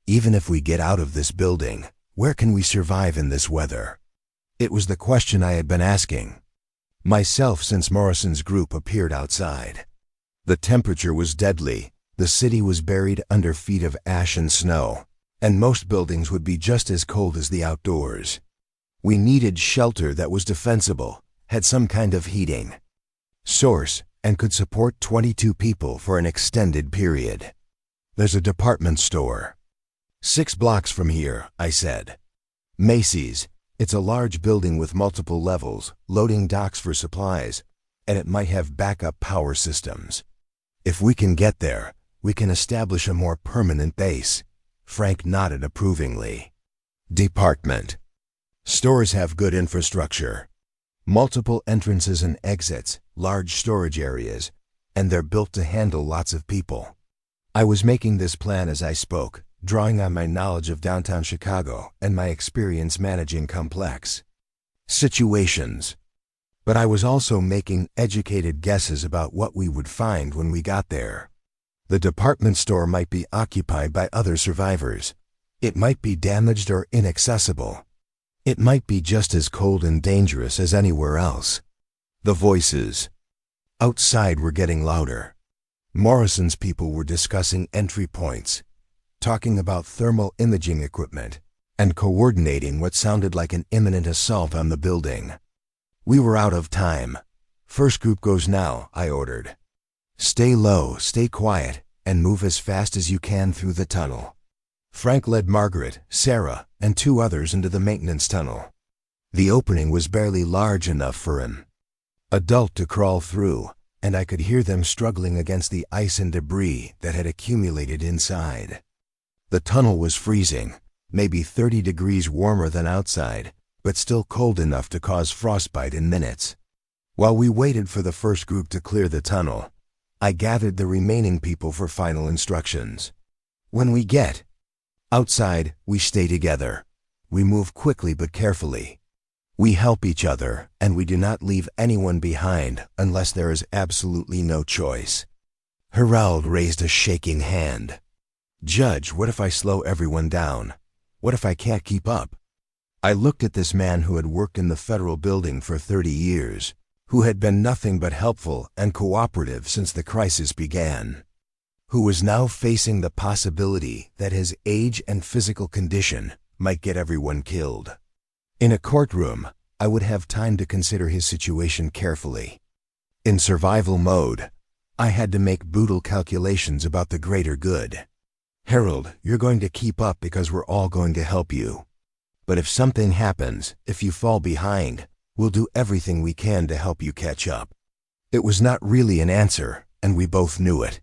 Even if we get out of this building, where can we survive in this weather? It was the question I had been asking myself since Morrison's group appeared outside. The temperature was deadly, the city was buried under feet of ash and snow, and most buildings would be just as cold as the outdoors. We needed shelter that was defensible, had some kind of heating source, and could support 22 people for an extended period. There's a department store 6 blocks from here, I said. Macy's. It's a large building with multiple levels, loading docks for supplies, and it might have backup power systems. If we can get there, we can establish a more permanent base. Frank nodded approvingly. Department. Stores have good infrastructure. Multiple entrances and exits, large storage areas, and they're built to handle lots of people. I was making this plan as I spoke, drawing on my knowledge of downtown Chicago and my experience managing complex situations. But I was also making educated guesses about what we would find when we got there. The department store might be occupied by other survivors. It might be damaged or inaccessible. It might be just as cold and dangerous as anywhere else. The voices outside were getting louder. Morrison's people were discussing entry points, talking about thermal imaging equipment, and coordinating what sounded like an imminent assault on the building. We were out of time. First group goes now, I ordered. Stay low, stay quiet, and move as fast as you can through the tunnel. Frank led Margaret, Sarah, and 2 others into the maintenance tunnel. The opening was barely large enough for an adult to crawl through, and I could hear them struggling against the ice and debris that had accumulated inside. The tunnel was freezing, maybe 30 degrees warmer than outside, but still cold enough to cause frostbite in minutes. While we waited for the first group to clear the tunnel, I gathered the remaining people for final instructions. When we get outside, we stay together. We move quickly but carefully. We help each other, and we do not leave anyone behind unless there is absolutely no choice. Herald raised a shaking hand. Judge, what if I slow everyone down? What if I can't keep up? I looked at this man who had worked in the federal building for 30 years, who had been nothing but helpful and cooperative since the crisis began, who was now facing the possibility that his age and physical condition might get everyone killed. In a courtroom, I would have time to consider his situation carefully. In survival mode, I had to make brutal calculations about the greater good. Harold, you're going to keep up because we're all going to help you. But if something happens, if you fall behind, we'll do everything we can to help you catch up. It was not really an answer, and we both knew it.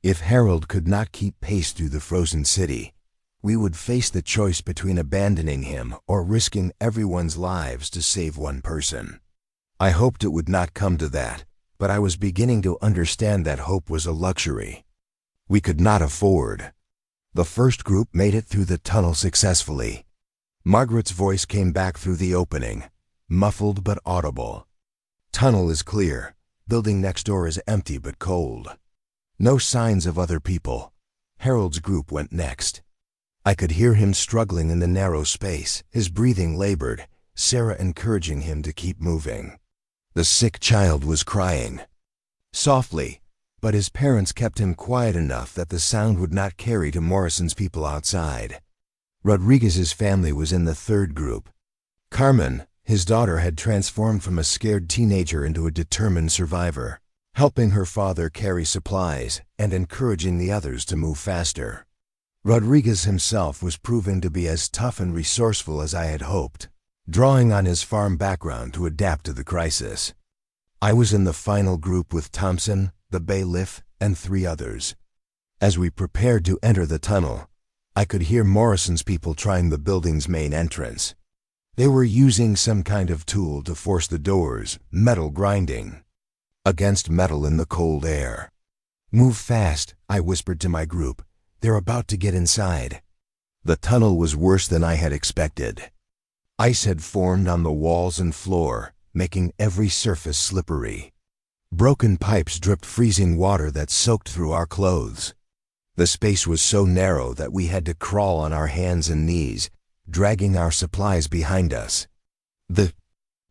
If Harold could not keep pace through the frozen city, we would face the choice between abandoning him or risking everyone's lives to save one person. I hoped it would not come to that, but I was beginning to understand that hope was a luxury we could not afford. The first group made it through the tunnel successfully. Margaret's voice came back through the opening, muffled but audible. Tunnel is clear. Building next door is empty but cold. No signs of other people. Harold's group went next. I could hear him struggling in the narrow space, his breathing labored, Sarah encouraging him to keep moving. The sick child was crying softly, but his parents kept him quiet enough that the sound would not carry to Morrison's people outside. Rodriguez's family was in the third group. Carmen, his daughter, had transformed from a scared teenager into a determined survivor, helping her father carry supplies and encouraging the others to move faster. Rodriguez himself was proving to be as tough and resourceful as I had hoped, drawing on his farm background to adapt to the crisis. I was in the final group with Thompson, the bailiff, and 3 others. As we prepared to enter the tunnel, I could hear Morrison's people trying the building's main entrance. They were using some kind of tool to force the doors, metal grinding against metal in the cold air. Move fast, I whispered to my group. They're about to get inside. The tunnel was worse than I had expected. Ice had formed on the walls and floor, making every surface slippery. Broken pipes dripped freezing water that soaked through our clothes. The space was so narrow that we had to crawl on our hands and knees, dragging our supplies behind us. The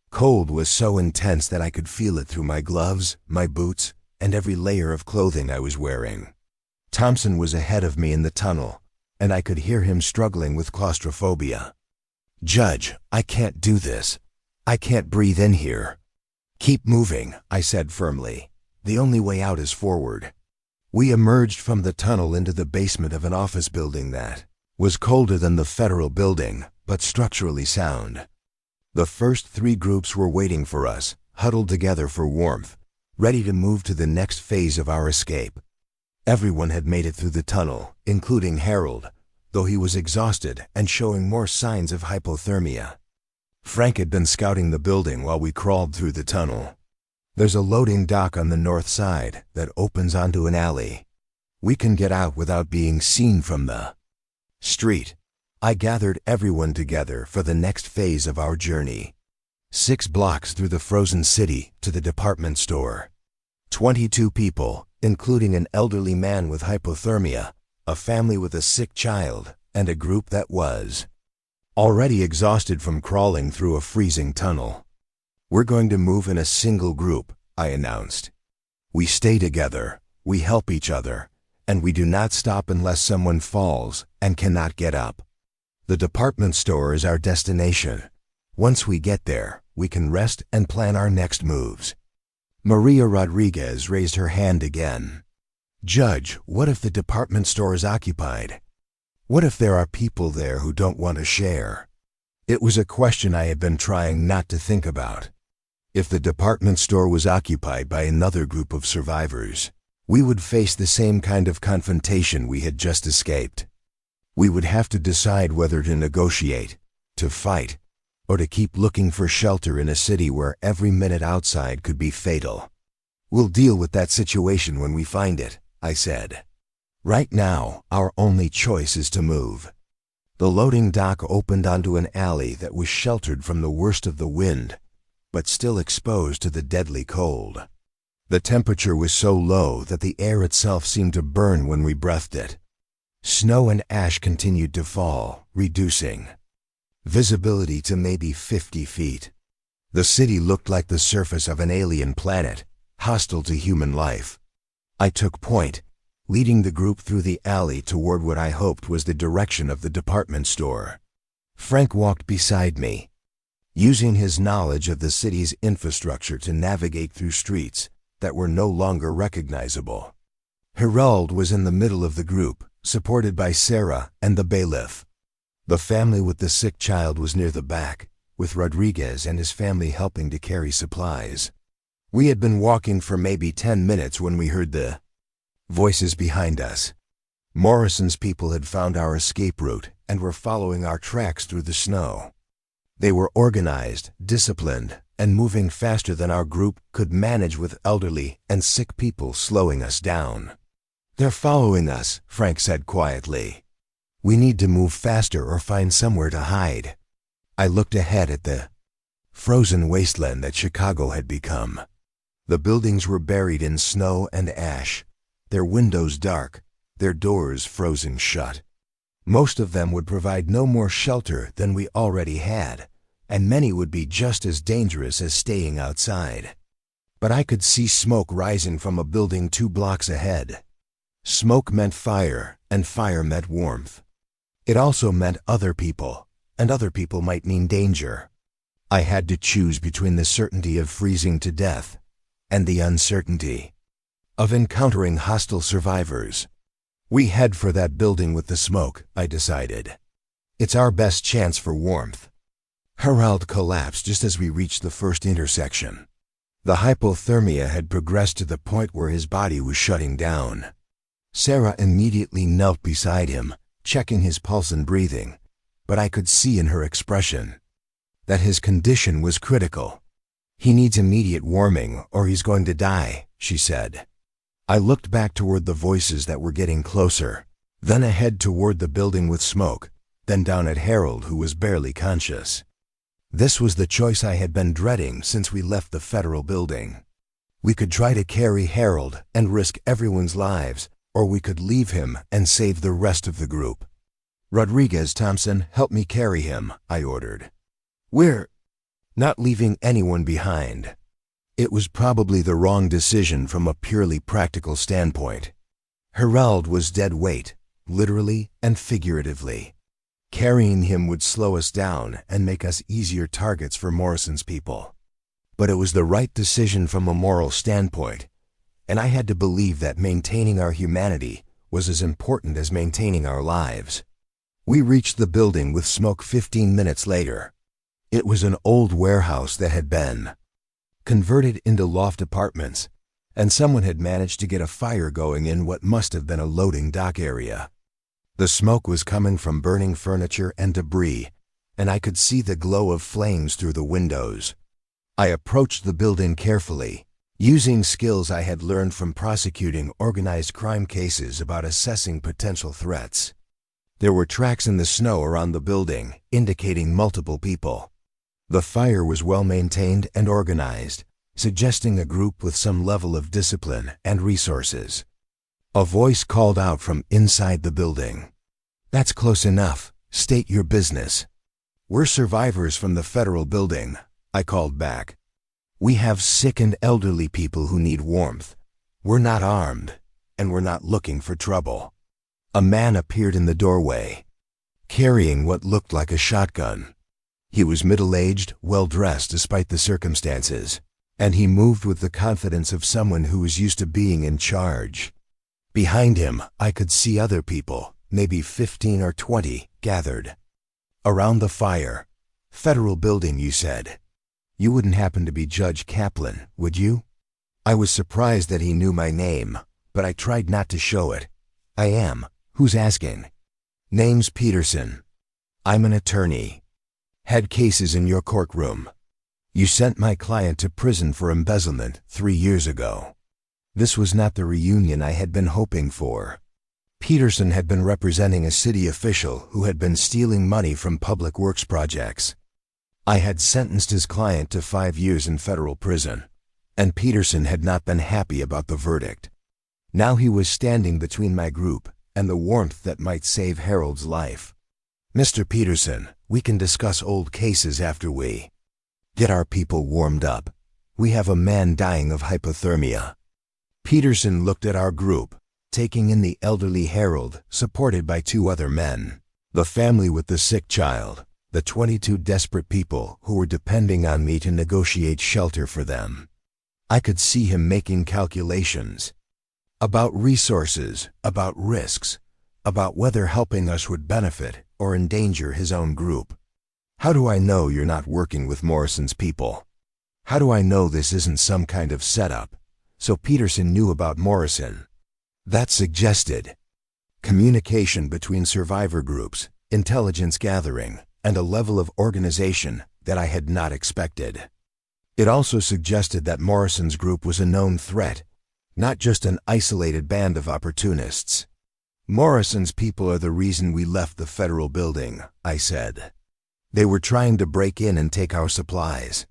cold was so intense that I could feel it through my gloves, my boots, and every layer of clothing I was wearing. Thompson was ahead of me in the tunnel, and I could hear him struggling with claustrophobia. "Judge, I can't do this. I can't breathe in here." "Keep moving," I said firmly. "The only way out is forward." We emerged from the tunnel into the basement of an office building that was colder than the federal building, but structurally sound. The first 3 groups were waiting for us, huddled together for warmth, ready to move to the next phase of our escape. Everyone had made it through the tunnel, including Harold, though he was exhausted and showing more signs of hypothermia. Frank had been scouting the building while we crawled through the tunnel. "There's a loading dock on the north side that opens onto an alley. We can get out without being seen from the street." I gathered everyone together for the next phase of our journey. 6 blocks through the frozen city to the department store. 22 people, including an elderly man with hypothermia, a family with a sick child, and a group that was already exhausted from crawling through a freezing tunnel. "We're going to move in a single group," I announced. "We stay together, we help each other, and we do not stop unless someone falls and cannot get up. The department store is our destination. Once we get there, we can rest and plan our next moves." Maria Rodriguez raised her hand again. "Judge, what if the department store is occupied? What if there are people there who don't want to share?" It was a question I had been trying not to think about. If the department store was occupied by another group of survivors, we would face the same kind of confrontation we had just escaped. We would have to decide whether to negotiate, to fight, or to keep looking for shelter in a city where every minute outside could be fatal. "We'll deal with that situation when we find it," I said. "Right now, our only choice is to move." The loading dock opened onto an alley that was sheltered from the worst of the wind, but still exposed to the deadly cold. The temperature was so low that the air itself seemed to burn when we breathed it. Snow and ash continued to fall, reducing visibility to maybe 50 feet. The city looked like the surface of an alien planet, hostile to human life. I took point, leading the group through the alley toward what I hoped was the direction of the department store. Frank walked beside me, using his knowledge of the city's infrastructure to navigate through streets that were no longer recognizable. Harold was in the middle of the group, supported by Sarah and the bailiff. The family with the sick child was near the back, with Rodriguez and his family helping to carry supplies. We had been walking for maybe 10 minutes when we heard the voices behind us. Morrison's people had found our escape route and were following our tracks through the snow. They were organized, disciplined, and moving faster than our group could manage with elderly and sick people slowing us down. "They're following us," Frank said quietly. "We need to move faster or find somewhere to hide." I looked ahead at the frozen wasteland that Chicago had become. The buildings were buried in snow and ash, their windows dark, their doors frozen shut. Most of them would provide no more shelter than we already had, and many would be just as dangerous as staying outside. But I could see smoke rising from a building 2 blocks ahead. Smoke meant fire, and fire meant warmth. It also meant other people, and other people might mean danger. I had to choose between the certainty of freezing to death and the uncertainty of encountering hostile survivors. "We head for that building with the smoke," I decided. "It's our best chance for warmth." Harold collapsed just as we reached the first intersection. The hypothermia had progressed to the point where his body was shutting down. Sarah immediately knelt beside him, checking his pulse and breathing, but I could see in her expression that his condition was critical. "He needs immediate warming or he's going to die," she said. I looked back toward the voices that were getting closer, then ahead toward the building with smoke, then down at Harold, who was barely conscious. This was the choice I had been dreading since we left the federal building. We could try to carry Harold and risk everyone's lives, or we could leave him and save the rest of the group. "Rodriguez, Thompson, help me carry him," I ordered. "We're not leaving anyone behind." It was probably the wrong decision from a purely practical standpoint. Harold was dead weight, literally and figuratively. Carrying him would slow us down and make us easier targets for Morrison's people. But it was the right decision from a moral standpoint, and I had to believe that maintaining our humanity was as important as maintaining our lives. We reached the building with smoke 15 minutes later. It was an old warehouse that had been converted into loft apartments, and someone had managed to get a fire going in what must have been a loading dock area. The smoke was coming from burning furniture and debris, and I could see the glow of flames through the windows. I approached the building carefully, using skills I had learned from prosecuting organized crime cases about assessing potential threats. There were tracks in the snow around the building, indicating multiple people. The fire was well maintained and organized, suggesting a group with some level of discipline and resources. A voice called out from inside the building. "That's close enough. State your business." "We're survivors from the federal building," I called back. "We have sick and elderly people who need warmth. We're not armed, and we're not looking for trouble." A man appeared in the doorway, carrying what looked like a shotgun. He was middle-aged, well-dressed despite the circumstances, and he moved with the confidence of someone who was used to being in charge. Behind him, I could see other people, maybe 15 or 20, gathered around the fire. "Federal building, you said. You wouldn't happen to be Judge Kaplan, would you?" I was surprised that he knew my name, but I tried not to show it. "I am. Who's asking?" "Name's Peterson. I'm an attorney. Had cases in your courtroom. You sent my client to prison for embezzlement 3 years ago." This was not the reunion I had been hoping for. Peterson had been representing a city official who had been stealing money from public works projects. I had sentenced his client to 5 years in federal prison, and Peterson had not been happy about the verdict. Now he was standing between my group and the warmth that might save Harold's life. "Mr. Peterson, we can discuss old cases after we get our people warmed up. We have a man dying of hypothermia." Peterson looked at our group, taking in the elderly Harold, supported by 2 other men, the family with the sick child, the 22 desperate people who were depending on me to negotiate shelter for them. I could see him making calculations about resources, about risks, about whether helping us would benefit or endanger his own group. "How do I know you're not working with Morrison's people? How do I know this isn't some kind of setup?" So Peterson knew about Morrison. That suggested communication between survivor groups, intelligence gathering, and a level of organization that I had not expected. It also suggested that Morrison's group was a known threat, not just an isolated band of opportunists. "Morrison's people are the reason we left the federal building," I said. "They were trying to break in and take our supplies.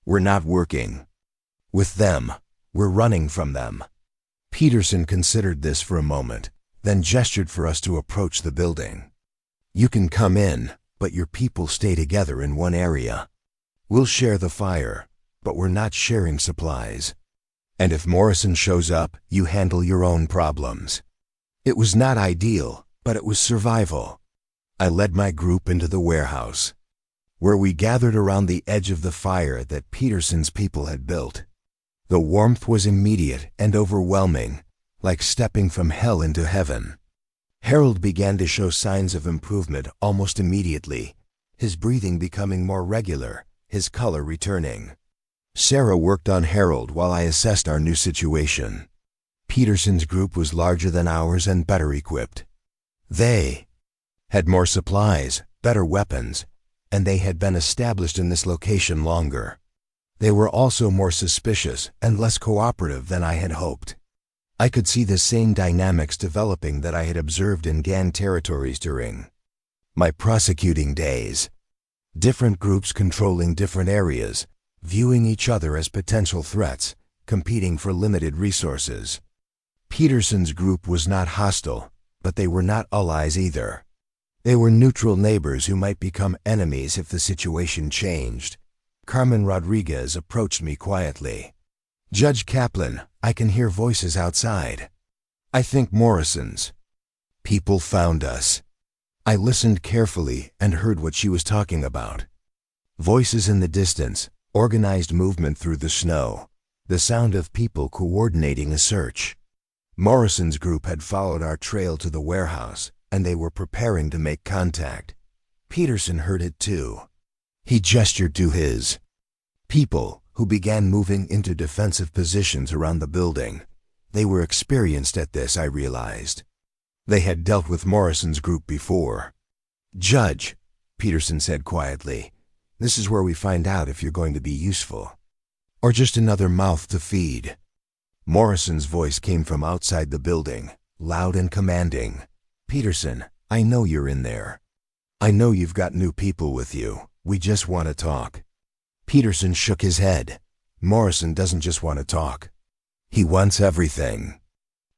We're not working with them. We're running from them." Peterson considered this for a moment, then gestured for us to approach the building. "You can come in, but your people stay together in one area. We'll share the fire, but we're not sharing supplies. And if Morrison shows up, you handle your own problems." It was not ideal, but it was survival. I led my group into the warehouse, where we gathered around the edge of the fire that Peterson's people had built. The warmth was immediate and overwhelming, like stepping from hell into heaven. Harold began to show signs of improvement almost immediately, his breathing becoming more regular, his color returning. Sarah worked on Harold while I assessed our new situation. Peterson's group was larger than ours and better equipped. They had more supplies, better weapons, and they had been established in this location longer. They were also more suspicious and less cooperative than I had hoped. I could see the same dynamics developing that I had observed in Gan territories during my prosecuting days. Different groups controlling different areas, viewing each other as potential threats, competing for limited resources. Peterson's group was not hostile, but they were not allies either. They were neutral neighbors who might become enemies if the situation changed. Carmen Rodriguez approached me quietly. "Judge Kaplan, I can hear voices outside." "I think Morrison's." "People found us." I listened carefully and heard what she was talking about. Voices in the distance, organized movement through the snow, the sound of people coordinating a search. Morrison's group had followed our trail to the warehouse, and they were preparing to make contact. Peterson heard it too. He gestured to his people, who began moving into defensive positions around the building. They were experienced at this, I realized. They had dealt with Morrison's group before. "Judge," Peterson said quietly, "this is where we find out if you're going to be useful. Or just another mouth to feed." Morrison's voice came from outside the building, loud and commanding. "Peterson, I know you're in there. I know you've got new people with you. We just want to talk." Peterson shook his head. "Morrison doesn't just want to talk. He wants everything.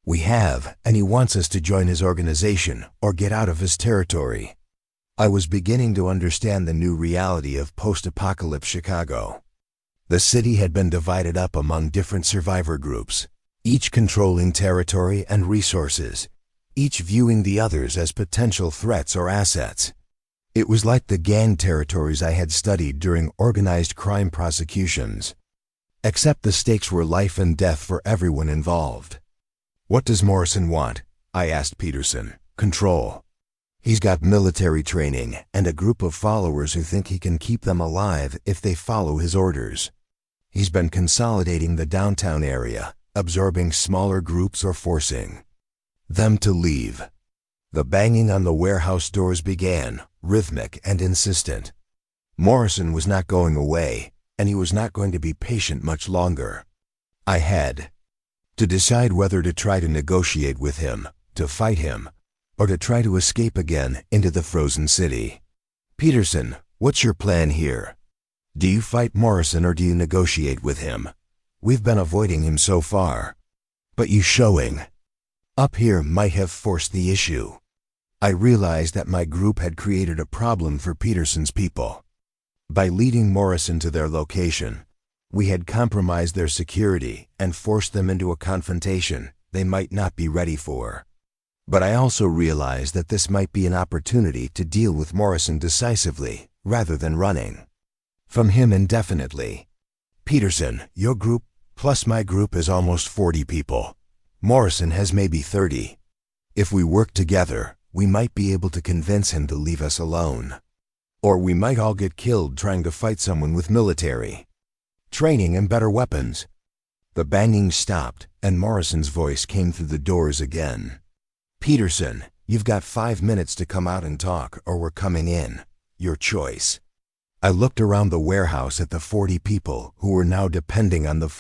We have, and he wants us to join his organization or get out of his territory." I was beginning to understand the new reality of post-apocalypse Chicago. The city had been divided up among different survivor groups, each controlling territory and resources, each viewing the others as potential threats or assets. It was like the gang territories I had studied during organized crime prosecutions. Except the stakes were life and death for everyone involved. "What does Morrison want?" I asked Peterson. "Control. He's got military training and a group of followers who think he can keep them alive if they follow his orders. He's been consolidating the downtown area, absorbing smaller groups or forcing them to leave." The banging on the warehouse doors began, rhythmic and insistent. Morrison was not going away, and he was not going to be patient much longer. I had to decide whether to try to negotiate with him, to fight him, or to try to escape again into the frozen city. "Peterson, what's your plan here? Do you fight Morrison or do you negotiate with him? We've been avoiding him so far. But you showing up here might have forced the issue." I realized that my group had created a problem for Peterson's people. By leading Morrison to their location, we had compromised their security and forced them into a confrontation they might not be ready for. But I also realized that this might be an opportunity to deal with Morrison decisively, rather than running from him indefinitely. "Peterson, your group plus my group is almost 40 people. Morrison has maybe 30. If we work together, we might be able to convince him to leave us alone. Or we might all get killed trying to fight someone with military training and better weapons." The banging stopped, and Morrison's voice came through the doors again. "Peterson, you've got 5 minutes to come out and talk, or we're coming in. Your choice." I looked around the warehouse at the 40 people who were now depending on the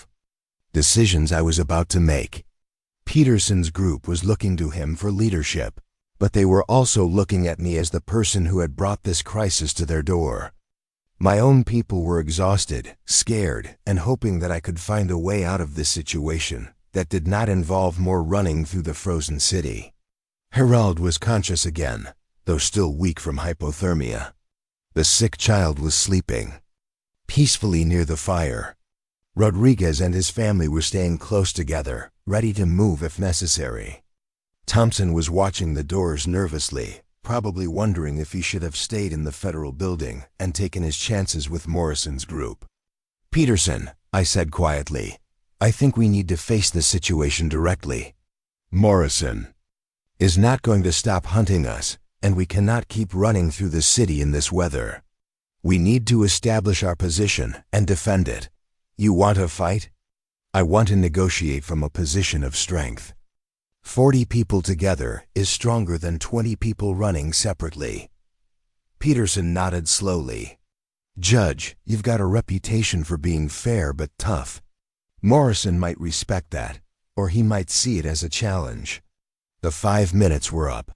decisions I was about to make. Peterson's group was looking to him for leadership, but they were also looking at me as the person who had brought this crisis to their door. My own people were exhausted, scared, and hoping that I could find a way out of this situation that did not involve more running through the frozen city. Gerald was conscious again, though still weak from hypothermia. The sick child was sleeping peacefully near the fire. Rodriguez and his family were staying close together, ready to move if necessary. Thompson was watching the doors nervously, probably wondering if he should have stayed in the federal building and taken his chances with Morrison's group. "Peterson," I said quietly, "I think we need to face this situation directly. Morrison is not going to stop hunting us, and we cannot keep running through the city in this weather. We need to establish our position and defend it. You want to fight? I want to negotiate from a position of strength. 40 people together is stronger than 20 people running separately." Peterson nodded slowly. "Judge, you've got a reputation for being fair but tough. Morrison might respect that, or he might see it as a challenge." The 5 minutes were up.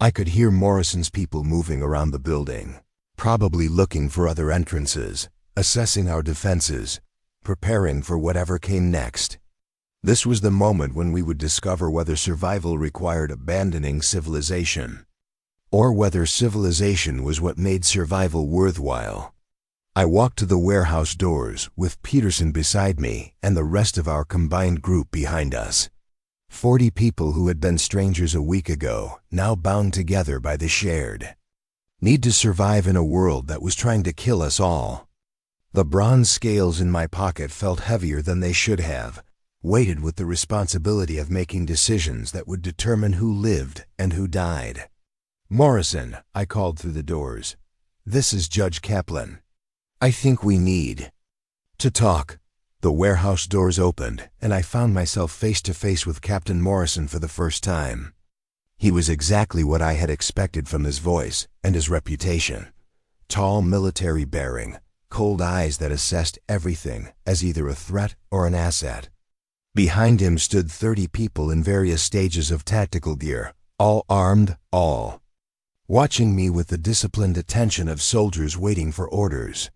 I could hear Morrison's people moving around the building. probably looking for other entrances, assessing our defenses, preparing for whatever came next. This was the moment when we would discover whether survival required abandoning civilization, or whether civilization was what made survival worthwhile. I walked to the warehouse doors, with Peterson beside me and the rest of our combined group behind us. 40 people who had been strangers a week ago, now bound together by the shared need to survive in a world that was trying to kill us all. The bronze scales in my pocket felt heavier than they should have, weighted with the responsibility of making decisions that would determine who lived and who died. "Morrison," I called through the doors. "This is Judge Kaplan. I think we need to talk." The warehouse doors opened, and I found myself face to face with Captain Morrison for the first time. He was exactly what I had expected from his voice and his reputation. Tall military bearing, cold eyes that assessed everything as either a threat or an asset. Behind him stood 30 people in various stages of tactical gear, all armed, all watching me with the disciplined attention of soldiers waiting for orders.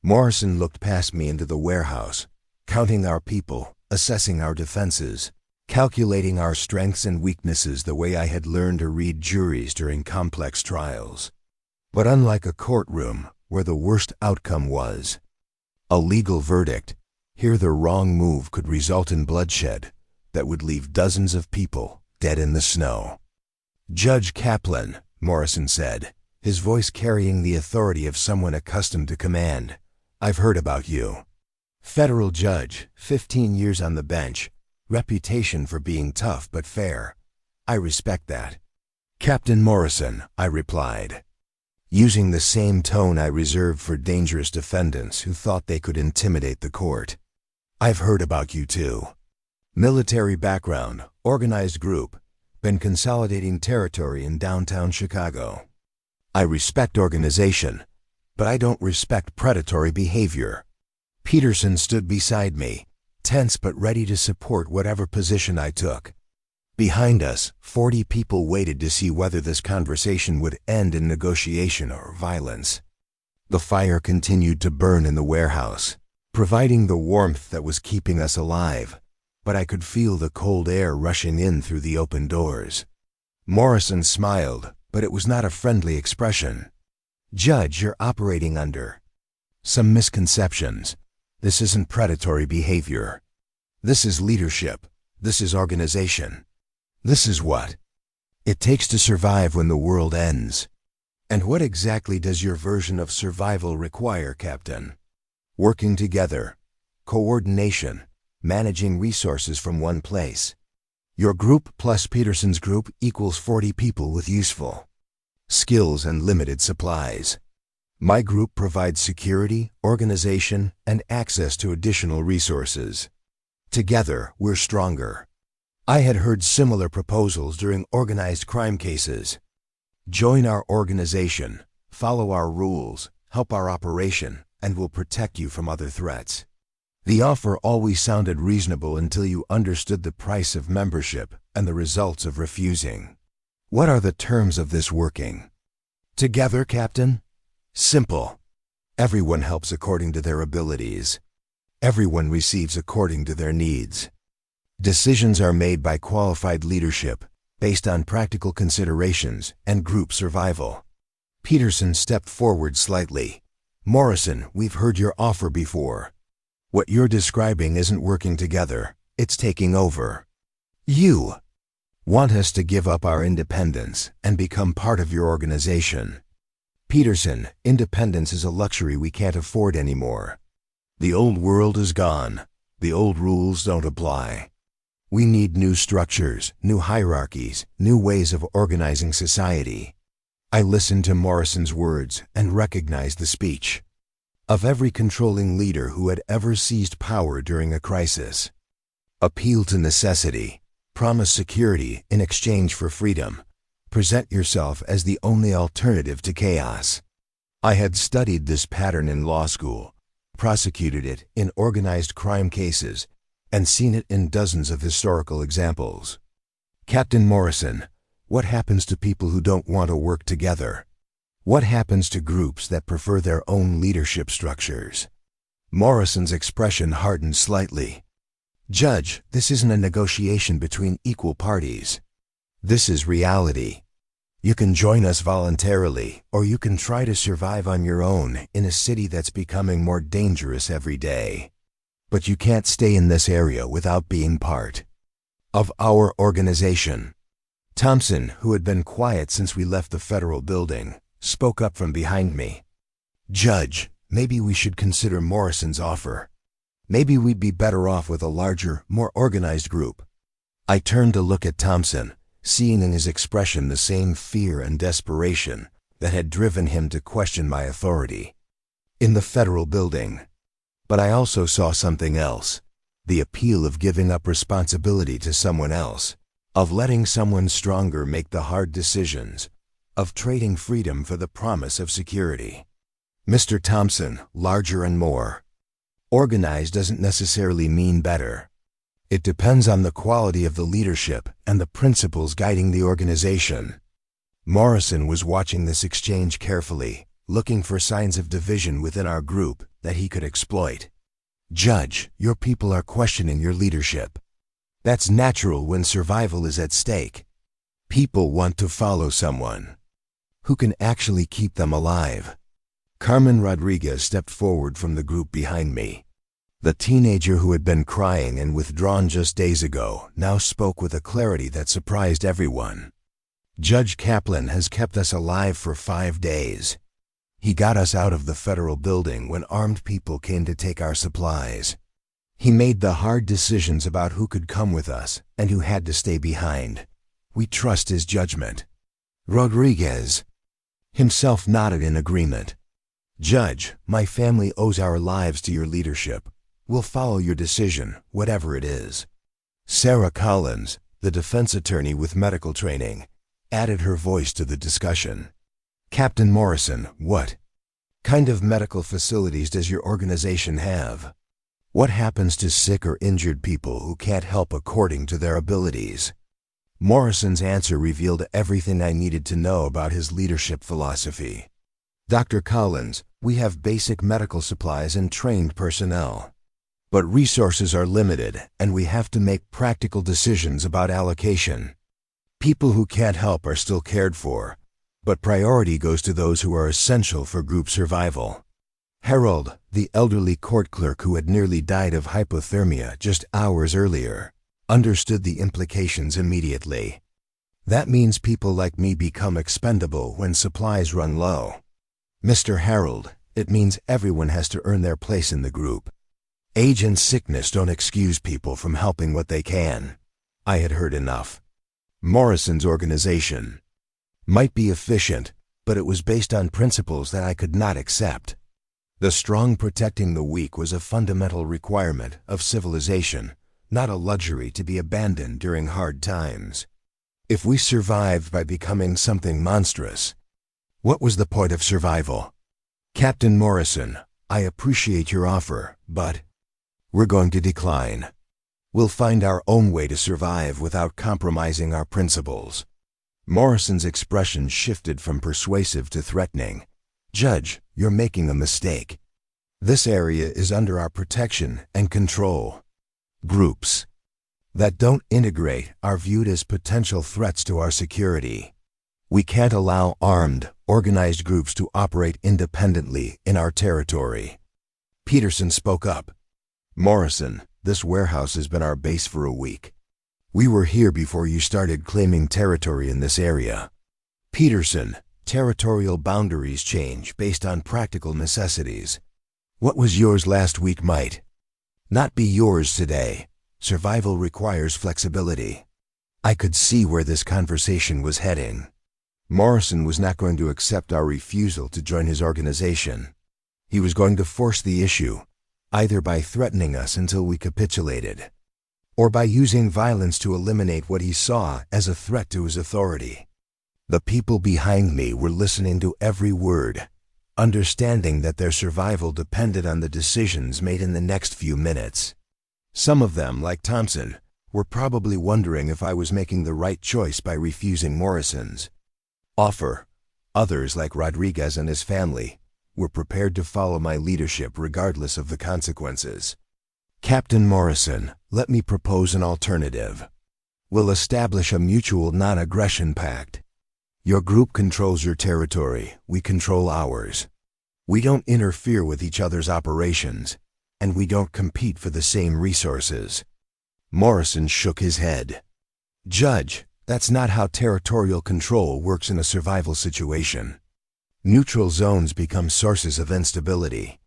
Morrison looked past me into the warehouse, counting our people, assessing our defenses, calculating our strengths and weaknesses the way I had learned to read juries during complex trials. But unlike a courtroom, where the worst outcome was a legal verdict, here the wrong move could result in bloodshed that would leave dozens of people dead in the snow. "Judge Kaplan," Morrison said, his voice carrying the authority of someone accustomed to command, "I've heard about you. Federal judge, 15 years on the bench, reputation for being tough but fair. I respect that." "Captain Morrison," I replied, using the same tone I reserved for dangerous defendants who thought they could intimidate the court. "I've heard about you too. Military background, organized group, been consolidating territory in downtown Chicago. I respect organization, but I don't respect predatory behavior." Peterson stood beside me, tense but ready to support whatever position I took. Behind us, 40 people waited to see whether this conversation would end in negotiation or violence. The fire continued to burn in the warehouse, providing the warmth that was keeping us alive, but I could feel the cold air rushing in through the open doors. Morrison smiled, but it was not a friendly expression. "Judge, you're operating under some misconceptions. This isn't predatory behavior. This is leadership. This is organization. This is what it takes to survive when the world ends." "And what exactly does your version of survival require, Captain?" "Working together, coordination, managing resources from one place. Your group plus Peterson's group equals 40 people with useful skills and limited supplies. My group provides security, organization, and access to additional resources. Together, we're stronger." I had heard similar proposals during organized crime cases. "Join our organization, follow our rules, help our operation, and we'll protect you from other threats." The offer always sounded reasonable until you understood the price of membership and the results of refusing. "What are the terms of this working together, Captain?" "Simple. Everyone helps according to their abilities. Everyone receives according to their needs. Decisions are made by qualified leadership, based on practical considerations and group survival." Peterson stepped forward slightly. "Morrison, we've heard your offer before. What you're describing isn't working together, it's taking over. You want us to give up our independence and become part of your organization. Peterson, independence is a luxury we can't afford anymore. The old world is gone. The old rules don't apply. We need new structures, new hierarchies, new ways of organizing society." I listened to Morrison's words and recognized the speech of every controlling leader who had ever seized power during a crisis. Appeal to necessity, promise security in exchange for freedom, present yourself as the only alternative to chaos. I had studied this pattern in law school, prosecuted it in organized crime cases, and seen it in dozens of historical examples. "Captain Morrison, what happens to people who don't want to work together?" What happens to groups that prefer their own leadership structures? Morrison's expression hardened slightly. Judge, this isn't a negotiation between equal parties. This is reality. You can join us voluntarily, or you can try to survive on your own in a city that's becoming more dangerous every day. But you can't stay in this area without being part of our organization. Thompson, who had been quiet since we left the federal building, spoke up from behind me. Judge, maybe we should consider Morrison's offer. Maybe we'd be better off with a larger, more organized group. I turned to look at Thompson, seeing in his expression the same fear and desperation that had driven him to question my authority in the federal building. But I also saw something else, the appeal of giving up responsibility to someone else, of letting someone stronger make the hard decisions, of trading freedom for the promise of security. Mr. Thompson, larger and more organized doesn't necessarily mean better. It depends on the quality of the leadership and the principles guiding the organization. Morrison was watching this exchange carefully, looking for signs of division within our group that he could exploit. Judge, your people are questioning your leadership. That's natural when survival is at stake. People want to follow someone who can actually keep them alive. Carmen Rodriguez stepped forward from the group behind me. The teenager who had been crying and withdrawn just days ago now spoke with a clarity that surprised everyone. Judge Kaplan has kept us alive for 5 days. He got us out of the federal building when armed people came to take our supplies. He made the hard decisions about who could come with us and who had to stay behind. We trust his judgment. Rodriguez himself nodded in agreement. Judge, my family owes our lives to your leadership. We'll follow your decision, whatever it is. Sarah Collins, the defense attorney with medical training, added her voice to the discussion. Captain Morrison, what kind of medical facilities does your organization have? What happens to sick or injured people who can't help according to their abilities? Morrison's answer revealed everything I needed to know about his leadership philosophy. Dr. Collins, we have basic medical supplies and trained personnel. But resources are limited, and we have to make practical decisions about allocation. People who can't help are still cared for, but priority goes to those who are essential for group survival. Harold, the elderly court clerk who had nearly died of hypothermia just hours earlier, understood the implications immediately. That means people like me become expendable when supplies run low. Mr. Harold, it means everyone has to earn their place in the group. Age and sickness don't excuse people from helping what they can. I had heard enough. Morrison's organization might be efficient, but it was based on principles that I could not accept. The strong protecting the weak was a fundamental requirement of civilization, not a luxury to be abandoned during hard times. If we survived by becoming something monstrous, what was the point of survival? Captain Morrison, I appreciate your offer, but we're going to decline. We'll find our own way to survive without compromising our principles. Morrison's expression shifted from persuasive to threatening. Judge, you're making a mistake. This area is under our protection and control. Groups that don't integrate are viewed as potential threats to our security. We can't allow armed, organized groups to operate independently in our territory. Peterson spoke up. Morrison, this warehouse has been our base for a week. We were here before you started claiming territory in this area. Peterson, territorial boundaries change based on practical necessities. What was yours last week might not be yours today. Survival requires flexibility. I could see where this conversation was heading. Morrison was not going to accept our refusal to join his organization. He was going to force the issue, either by threatening us until we capitulated, or by using violence to eliminate what he saw as a threat to his authority. The people behind me were listening to every word, understanding that their survival depended on the decisions made in the next few minutes. Some of them, like Thompson, were probably wondering if I was making the right choice by refusing Morrison's offer. Others, like Rodriguez and his family, were prepared to follow my leadership regardless of the consequences. Captain Morrison, let me propose an alternative. We'll establish a mutual non-aggression pact. Your group controls your territory, we control ours. We don't interfere with each other's operations, and we don't compete for the same resources. Morrison shook his head. Judge, that's not how territorial control works in a survival situation. Neutral zones become sources of instability.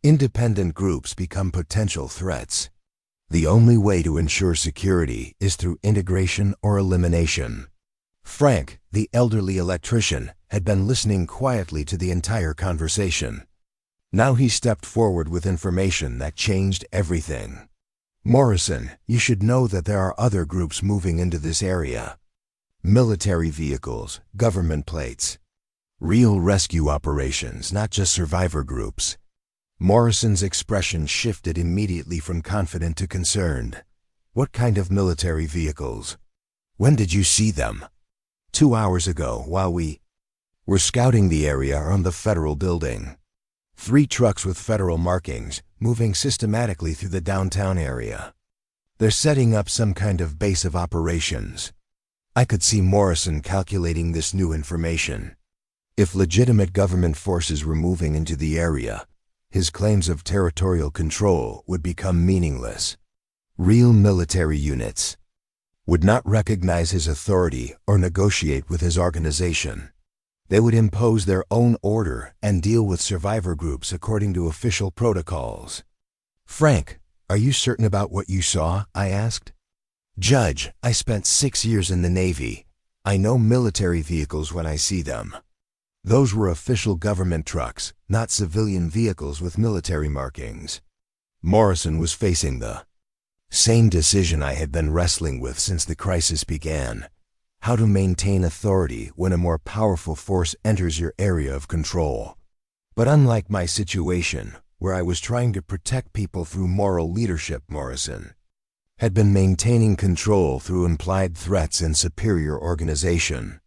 Independent groups become potential threats. The only way to ensure security is through integration or elimination. Frank, the elderly electrician, had been listening quietly to the entire conversation. Now he stepped forward with information that changed everything. Morrison, you should know that there are other groups moving into this area. Military vehicles, government plates. Real rescue operations, not just survivor groups. Morrison's expression shifted immediately from confident to concerned. What kind of military vehicles? When did you see them? 2 hours ago, while we were scouting the area around the federal building. 3 trucks with federal markings, moving systematically through the downtown area. They're setting up some kind of base of operations. I could see Morrison calculating this new information. If legitimate government forces were moving into the area, his claims of territorial control would become meaningless. Real military units would not recognize his authority or negotiate with his organization. They would impose their own order and deal with survivor groups according to official protocols. Frank, are you certain about what you saw? I asked. Judge, I spent 6 years in the Navy. I know military vehicles when I see them. Those were official government trucks, not civilian vehicles with military markings. Morrison was facing the same decision I had been wrestling with since the crisis began. How to maintain authority when a more powerful force enters your area of control. But unlike my situation, where I was trying to protect people through moral leadership, Morrison had been maintaining control through implied threats and superior organization.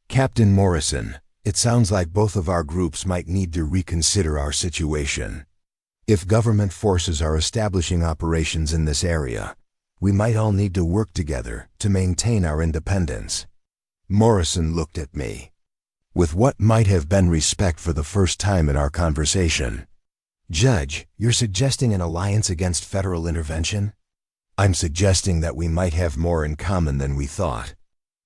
Captain Morrison, it sounds like both of our groups might need to reconsider our situation. If government forces are establishing operations in this area, we might all need to work together to maintain our independence. Morrison looked at me with what might have been respect for the first time in our conversation. Judge, you're suggesting an alliance against federal intervention? I'm suggesting that we might have more in common than we thought.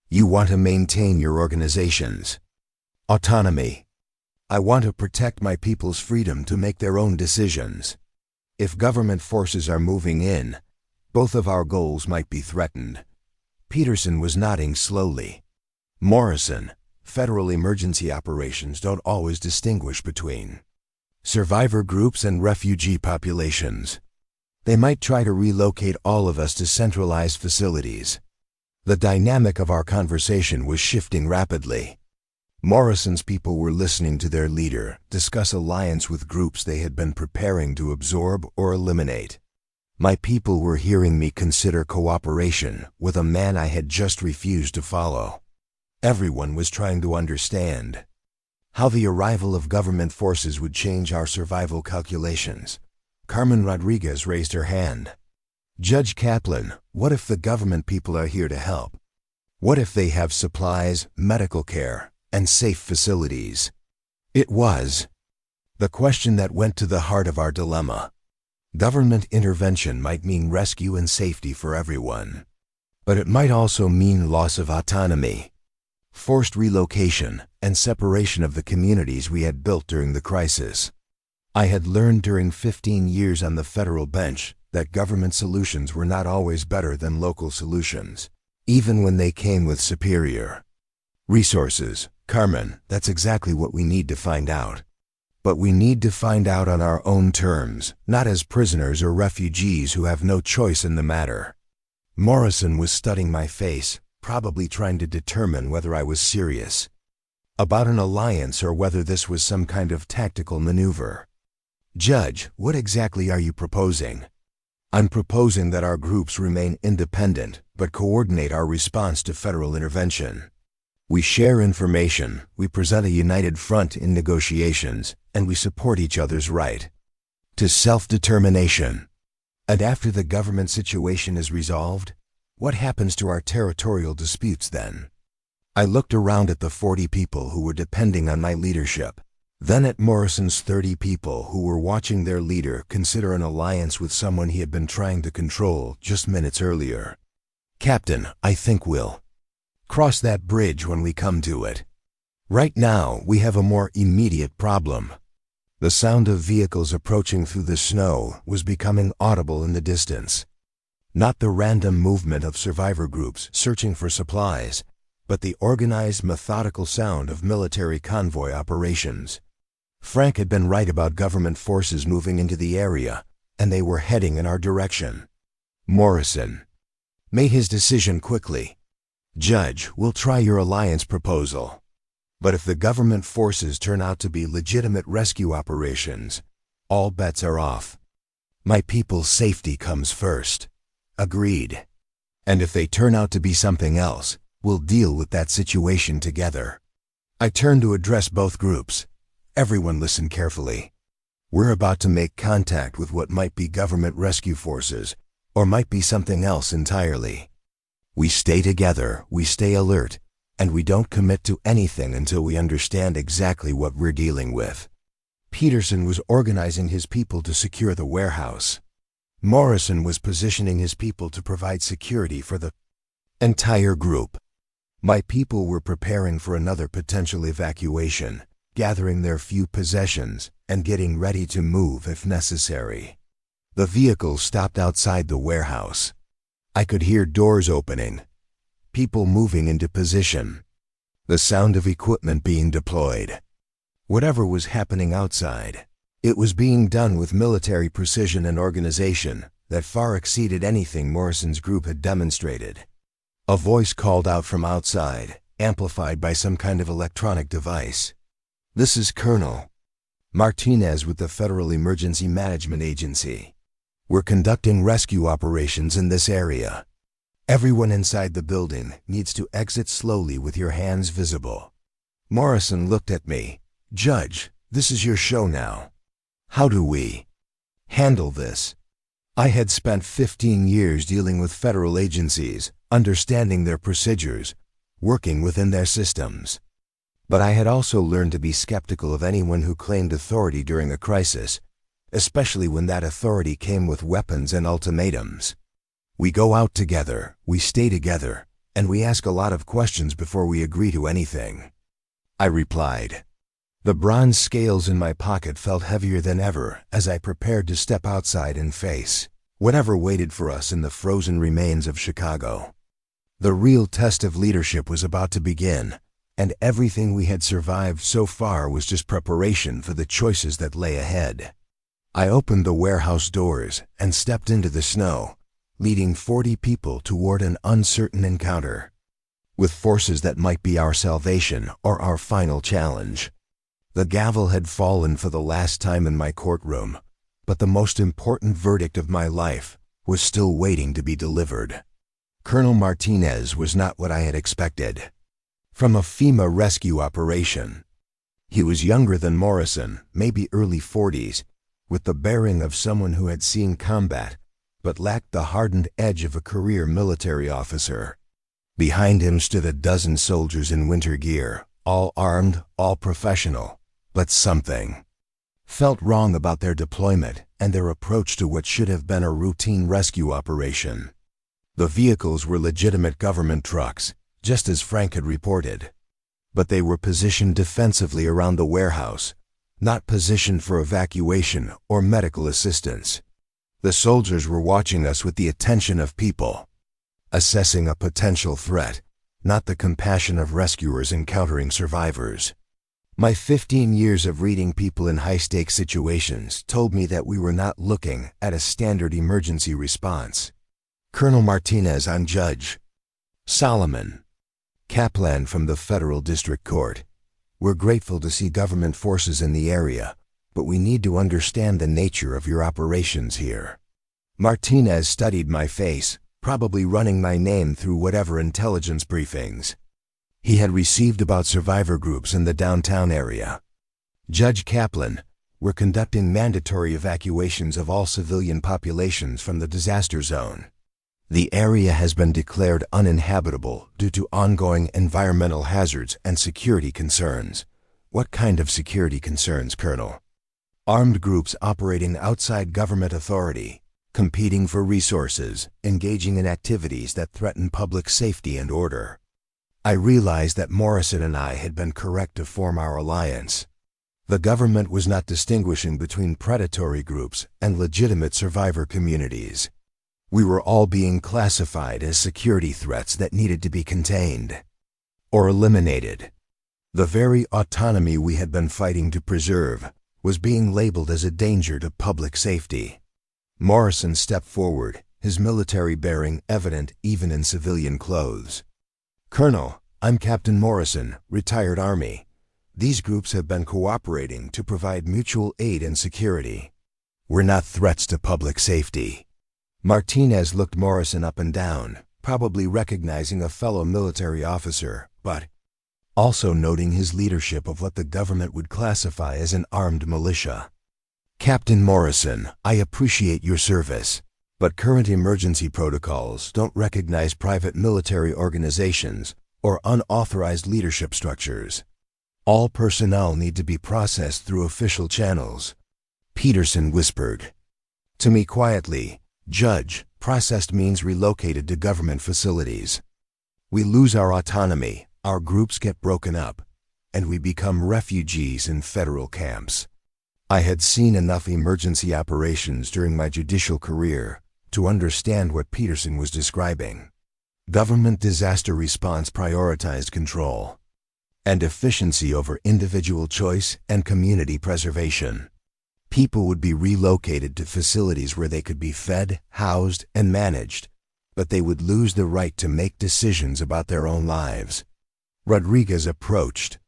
You want to maintain your organization's autonomy. I want to protect my people's freedom to make their own decisions. If government forces are moving in, both of our goals might be threatened. Peterson was nodding slowly. Morrison, federal emergency operations don't always distinguish between survivor groups and refugee populations. They might try to relocate all of us to centralized facilities. The dynamic of our conversation was shifting rapidly. Morrison's people were listening to their leader discuss alliance with groups they had been preparing to absorb or eliminate. My people were hearing me consider cooperation with a man I had just refused to follow. Everyone was trying to understand how the arrival of government forces would change our survival calculations. Carmen Rodriguez raised her hand. Judge Kaplan, what if the government people are here to help? What if they have supplies, medical care, and safe facilities? It was the question that went to the heart of our dilemma. Government intervention might mean rescue and safety for everyone, but it might also mean loss of autonomy, forced relocation, and separation of the communities we had built during the crisis. I had learned during 15 years on the federal bench that government solutions were not always better than local solutions, even when they came with superior resources. Carmen, that's exactly what we need to find out. But we need to find out on our own terms, not as prisoners or refugees who have no choice in the matter. Morrison was studying my face, probably trying to determine whether I was serious about an alliance or whether this was some kind of tactical maneuver. Judge, what exactly are you proposing? I'm proposing that our groups remain independent, but coordinate our response to federal intervention. We share information, we present a united front in negotiations, and we support each other's right to self-determination. And after the government situation is resolved, what happens to our territorial disputes then? I looked around at the 40 people who were depending on my leadership, then at Morrison's 30 people who were watching their leader consider an alliance with someone he had been trying to control just minutes earlier. Captain, I think we'll cross that bridge when we come to it. Right now, we have a more immediate problem. The sound of vehicles approaching through the snow was becoming audible in the distance. Not the random movement of survivor groups searching for supplies, but the organized, methodical sound of military convoy operations. Frank had been right about government forces moving into the area, and they were heading in our direction. Morrison made his decision quickly. Judge, we'll try your alliance proposal. But if the government forces turn out to be legitimate rescue operations, all bets are off. My people's safety comes first. Agreed. And if they turn out to be something else, we'll deal with that situation together. I turned to address both groups. Everyone listen carefully. We're about to make contact with what might be government rescue forces, or might be something else entirely. We stay together, we stay alert, and we don't commit to anything until we understand exactly what we're dealing with. Peterson was organizing his people to secure the warehouse. Morrison was positioning his people to provide security for the entire group. My people were preparing for another potential evacuation, gathering their few possessions, and getting ready to move if necessary. The vehicle stopped outside the warehouse. I could hear doors opening, people moving into position, the sound of equipment being deployed. Whatever was happening outside, it was being done with military precision and organization that far exceeded anything Morrison's group had demonstrated. A voice called out from outside, amplified by some kind of electronic device. "This is Colonel Martinez with the Federal Emergency Management Agency. We're conducting rescue operations in this area. Everyone inside the building needs to exit slowly with your hands visible." Morrison looked at me. "Judge, this is your show now. How do we handle this?" I had spent 15 years dealing with federal agencies, understanding their procedures, working within their systems. But I had also learned to be skeptical of anyone who claimed authority during a crisis, especially when that authority came with weapons and ultimatums. We go out together, we stay together, and we ask a lot of questions before we agree to anything. I replied. The bronze scales in my pocket felt heavier than ever as I prepared to step outside and face whatever waited for us in the frozen remains of Chicago. The real test of leadership was about to begin, and everything we had survived so far was just preparation for the choices that lay ahead. I opened the warehouse doors and stepped into the snow, leading 40 people toward an uncertain encounter with forces that might be our salvation or our final challenge. The gavel had fallen for the last time in my courtroom, but the most important verdict of my life was still waiting to be delivered. Colonel Martinez was not what I had expected. From a FEMA rescue operation. He was younger than Morrison, maybe early 40s, with the bearing of someone who had seen combat, but lacked the hardened edge of a career military officer. Behind him stood a dozen soldiers in winter gear, all armed, all professional, but something felt wrong about their deployment and their approach to what should have been a routine rescue operation. The vehicles were legitimate government trucks, just as Frank had reported. But they were positioned defensively around the warehouse, not positioned for evacuation or medical assistance. The soldiers were watching us with the attention of people, assessing a potential threat, not the compassion of rescuers encountering survivors. My 15 years of reading people in high-stakes situations told me that we were not looking at a standard emergency response. Colonel Martinez on Judge Solomon Kaplan from the Federal District Court. We're grateful to see government forces in the area, but we need to understand the nature of your operations here. Martinez studied my face, probably running my name through whatever intelligence briefings he had received about survivor groups in the downtown area. Judge Kaplan, we're conducting mandatory evacuations of all civilian populations from the disaster zone. The area has been declared uninhabitable due to ongoing environmental hazards and security concerns. What kind of security concerns, Colonel? Armed groups operating outside government authority, competing for resources, engaging in activities that threaten public safety and order. I realized that Morrison and I had been correct to form our alliance. The government was not distinguishing between predatory groups and legitimate survivor communities. We were all being classified as security threats that needed to be contained or eliminated. The very autonomy we had been fighting to preserve was being labeled as a danger to public safety. Morrison stepped forward, his military bearing evident even in civilian clothes. Colonel, I'm Captain Morrison, retired Army. These groups have been cooperating to provide mutual aid and security. We're not threats to public safety. Martinez looked Morrison up and down, probably recognizing a fellow military officer, but also noting his leadership of what the government would classify as an armed militia. Captain Morrison, I appreciate your service, but current emergency protocols don't recognize private military organizations or unauthorized leadership structures. All personnel need to be processed through official channels. Peterson whispered to me quietly, Judge, processed means relocated to government facilities. We lose our autonomy, our groups get broken up, and we become refugees in federal camps. I had seen enough emergency operations during my judicial career to understand what Peterson was describing. Government disaster response prioritized control and efficiency over individual choice and community preservation. People would be relocated to facilities where they could be fed, housed, and managed, but they would lose the right to make decisions about their own lives. Rodriguez approached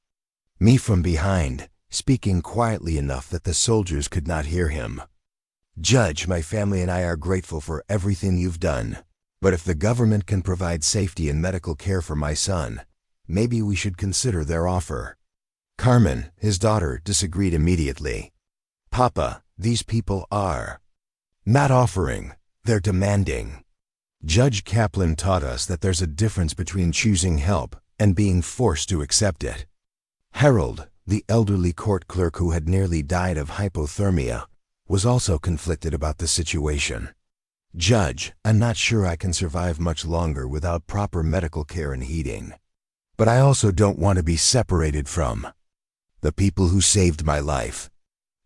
me from behind, speaking quietly enough that the soldiers could not hear him. Judge, my family and I are grateful for everything you've done, but if the government can provide safety and medical care for my son, maybe we should consider their offer. Carmen, his daughter, disagreed immediately. Papa, these people are not offering, they're demanding. Judge Kaplan taught us that there's a difference between choosing help and being forced to accept it. Harold, the elderly court clerk who had nearly died of hypothermia, was also conflicted about the situation. Judge, I'm not sure I can survive much longer without proper medical care and heating. But I also don't want to be separated from the people who saved my life.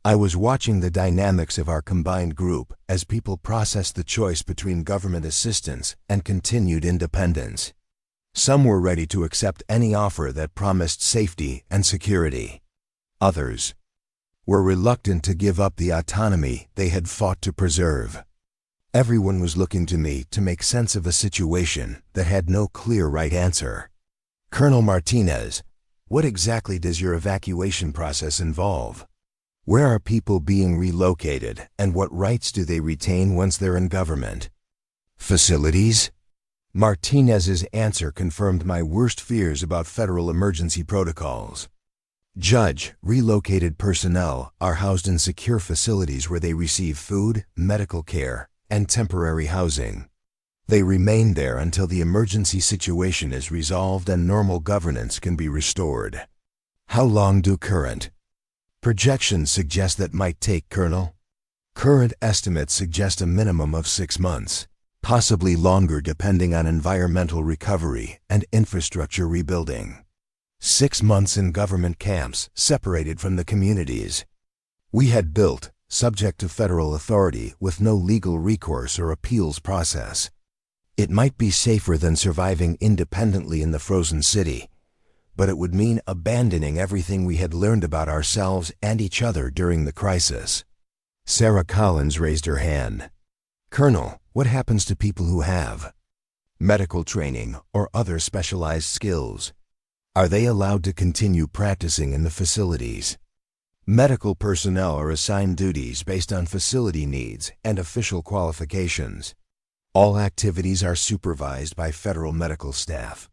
I was watching the dynamics of our combined group as people processed the choice between government assistance and continued independence. Some were ready to accept any offer that promised safety and security. Others were reluctant to give up the autonomy they had fought to preserve. Everyone was looking to me to make sense of a situation that had no clear right answer. Colonel Martinez, what exactly does your evacuation process involve? Where are people being relocated, and what rights do they retain once they're in government? Facilities? Martinez's answer confirmed my worst fears about federal emergency protocols. Judge, relocated personnel are housed in secure facilities where they receive food, medical care, and temporary housing. They remain there until the emergency situation is resolved and normal governance can be restored. How long do current projections suggest that might take, Colonel? Current estimates suggest a minimum of 6 months. Possibly longer depending on environmental recovery and infrastructure rebuilding. 6 months in government camps, separated from the communities we had built, subject to federal authority with no legal recourse or appeals process. It might be safer than surviving independently in the frozen city, but it would mean abandoning everything we had learned about ourselves and each other during the crisis. Sarah Collins raised her hand. Colonel, what happens to people who have medical training or other specialized skills? Are they allowed to continue practicing in the facilities? Medical personnel are assigned duties based on facility needs and official qualifications. All activities are supervised by federal medical staff.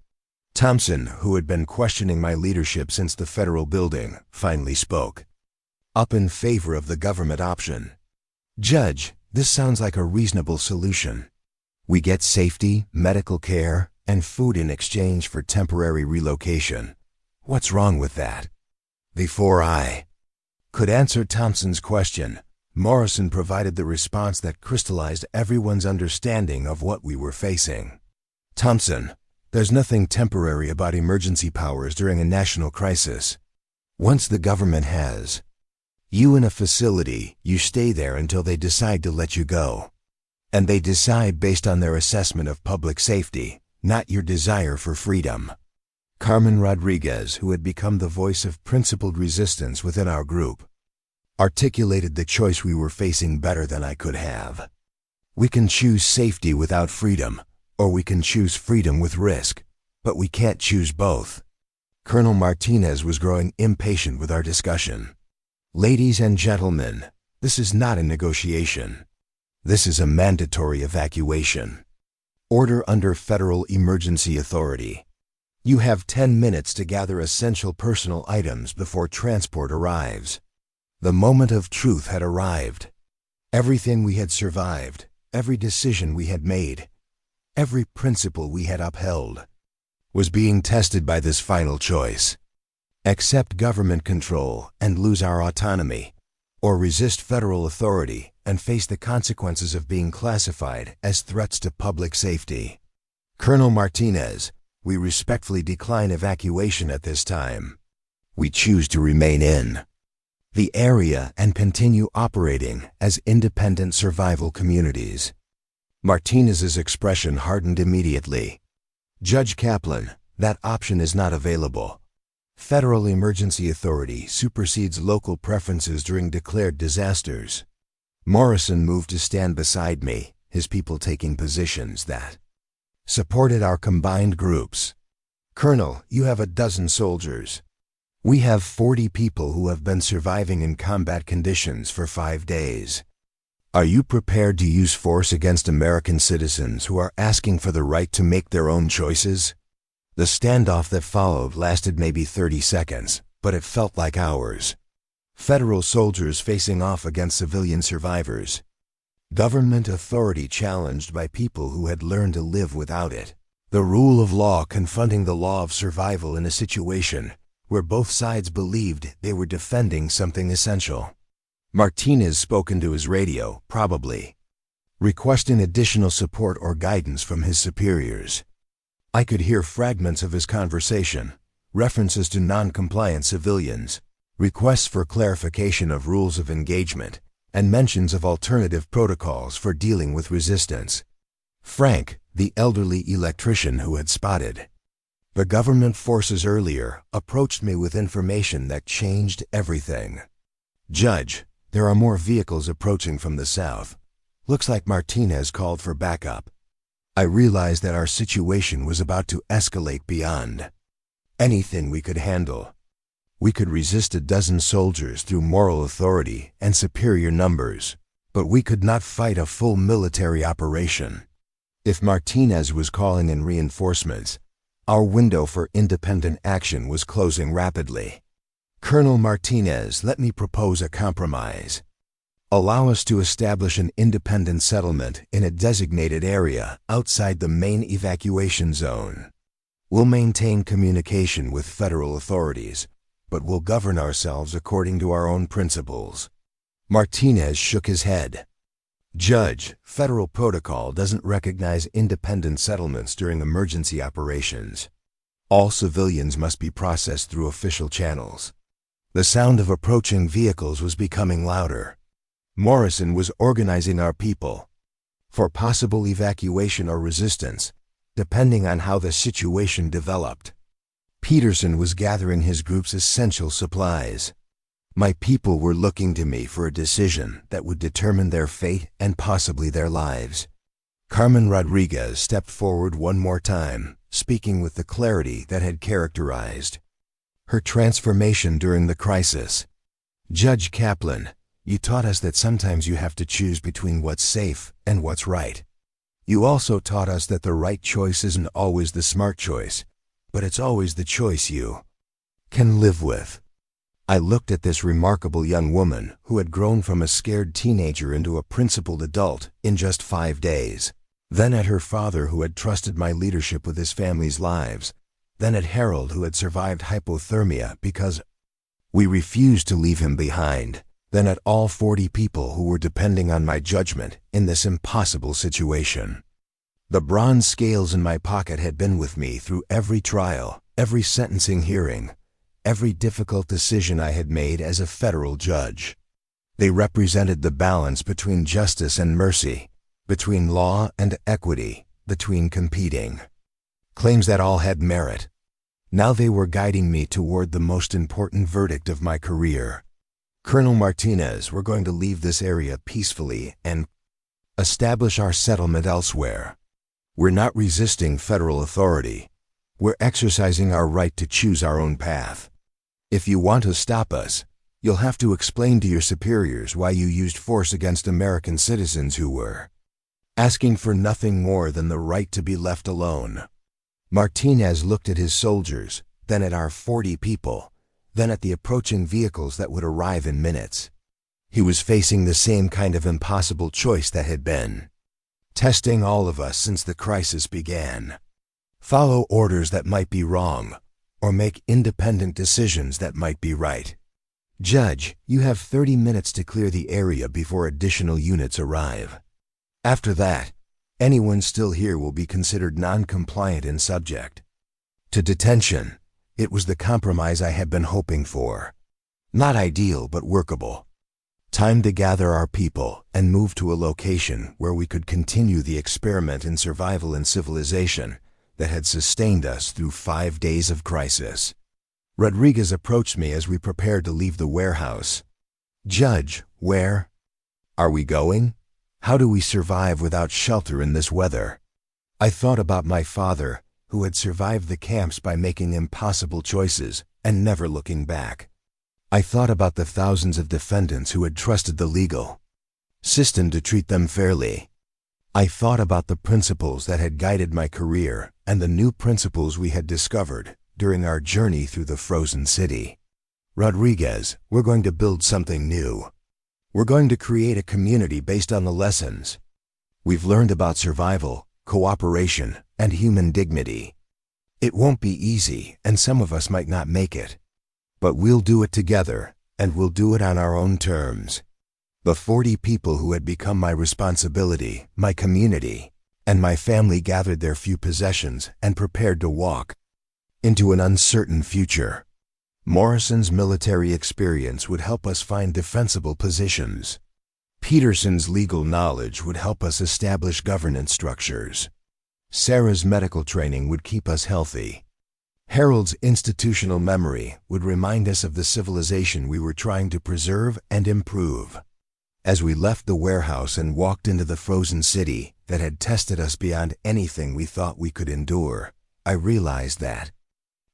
Thompson, who had been questioning my leadership since the federal building, finally spoke, up in favor of the government option. Judge, this sounds like a reasonable solution. We get safety, medical care, and food in exchange for temporary relocation. What's wrong with that? Before I could answer Thompson's question, Morrison provided the response that crystallized everyone's understanding of what we were facing. Thompson, there's nothing temporary about emergency powers during a national crisis. Once the government has you in a facility, you stay there until they decide to let you go. And they decide based on their assessment of public safety, not your desire for freedom. Carmen Rodriguez, who had become the voice of principled resistance within our group, articulated the choice we were facing better than I could have. We can choose safety without freedom, or we can choose freedom with risk, but we can't choose both. Colonel Martinez was growing impatient with our discussion. Ladies and gentlemen, this is not a negotiation. This is a mandatory evacuation. Order under Federal Emergency Authority. You have 10 minutes to gather essential personal items before transport arrives. The moment of truth had arrived. Everything we had survived, every decision we had made, every principle we had upheld, was being tested by this final choice. Accept government control and lose our autonomy, or resist federal authority and face the consequences of being classified as threats to public safety. Colonel Martinez, we respectfully decline evacuation at this time. We choose to remain in the area and continue operating as independent survival communities. Martinez's expression hardened immediately. Judge Kaplan, that option is not available. Federal Emergency Authority supersedes local preferences during declared disasters. Morrison moved to stand beside me, his people taking positions that supported our combined groups. Colonel, you have a dozen soldiers. We have 40 people who have been surviving in combat conditions for 5 days. Are you prepared to use force against American citizens who are asking for the right to make their own choices? The standoff that followed lasted maybe 30 seconds, but it felt like hours. Federal soldiers facing off against civilian survivors. Government authority challenged by people who had learned to live without it. The rule of law confronting the law of survival in a situation where both sides believed they were defending something essential. Martinez spoke into his radio, probably requesting additional support or guidance from his superiors. I could hear fragments of his conversation, references to non-compliant civilians, requests for clarification of rules of engagement, and mentions of alternative protocols for dealing with resistance. Frank, the elderly electrician who had spotted the government forces earlier, approached me with information that changed everything. Judge, there are more vehicles approaching from the south. Looks like Martinez called for backup. I realized that our situation was about to escalate beyond anything we could handle. We could resist a dozen soldiers through moral authority and superior numbers, but we could not fight a full military operation. If Martinez was calling in reinforcements, our window for independent action was closing rapidly. Colonel Martinez, let me propose a compromise. Allow us to establish an independent settlement in a designated area outside the main evacuation zone. We'll maintain communication with federal authorities, but we'll govern ourselves according to our own principles. Martinez shook his head. Judge, federal protocol doesn't recognize independent settlements during emergency operations. All civilians must be processed through official channels. The sound of approaching vehicles was becoming louder. Morrison was organizing our people for possible evacuation or resistance, depending on how the situation developed. Peterson was gathering his group's essential supplies. My people were looking to me for a decision that would determine their fate and possibly their lives. Carmen Rodriguez stepped forward one more time, speaking with the clarity that had characterized her transformation during the crisis. Judge Kaplan, you taught us that sometimes you have to choose between what's safe and what's right. You also taught us that the right choice isn't always the smart choice, but it's always the choice you can live with. I looked at this remarkable young woman who had grown from a scared teenager into a principled adult in just 5 days. Then at her father who had trusted my leadership with his family's lives. Then at Harold who had survived hypothermia because we refused to leave him behind. Then at all 40 people who were depending on my judgment in this impossible situation. The bronze scales in my pocket had been with me through every trial, every sentencing hearing, every difficult decision I had made as a federal judge. They represented the balance between justice and mercy, between law and equity, between competing claims that all had merit. Now they were guiding me toward the most important verdict of my career. Colonel Martinez, we're going to leave this area peacefully and establish our settlement elsewhere. We're not resisting federal authority. We're exercising our right to choose our own path. If you want to stop us, you'll have to explain to your superiors why you used force against American citizens who were asking for nothing more than the right to be left alone. Martinez looked at his soldiers, then at our 40 people, then at the approaching vehicles that would arrive in minutes. He was facing the same kind of impossible choice that had been testing all of us since the crisis began. Follow orders that might be wrong, or make independent decisions that might be right. Judge, you have 30 minutes to clear the area before additional units arrive. After that, anyone still here will be considered non-compliant and subject to detention. It was the compromise I had been hoping for. Not ideal, but workable. Time to gather our people and move to a location where we could continue the experiment in survival and civilization that had sustained us through 5 days of crisis. Rodriguez approached me as we prepared to leave the warehouse. Judge, where are we going? How do we survive without shelter in this weather? I thought about my father, who had survived the camps by making impossible choices and never looking back. I thought about the thousands of defendants who had trusted the legal system to treat them fairly. I thought about the principles that had guided my career and the new principles we had discovered during our journey through the frozen city. Rodriguez, we're going to build something new. We're going to create a community based on the lessons we've learned about survival, cooperation, and human dignity. It won't be easy, and some of us might not make it. But we'll do it together, and we'll do it on our own terms. The 40 people who had become my responsibility, my community, and my family gathered their few possessions and prepared to walk into an uncertain future. Morrison's military experience would help us find defensible positions. Peterson's legal knowledge would help us establish governance structures. Sarah's medical training would keep us healthy. Harold's institutional memory would remind us of the civilization we were trying to preserve and improve. As we left the warehouse and walked into the frozen city that had tested us beyond anything we thought we could endure, I realized that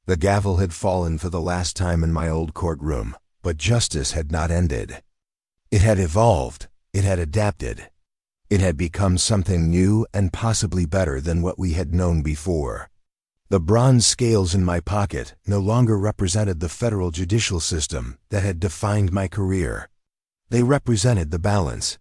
the gavel had fallen for the last time in my old courtroom, but justice had not ended. It had evolved, it had adapted. It had become something new and possibly better than what we had known before. The bronze scales in my pocket no longer represented the federal judicial system that had defined my career. They represented the balance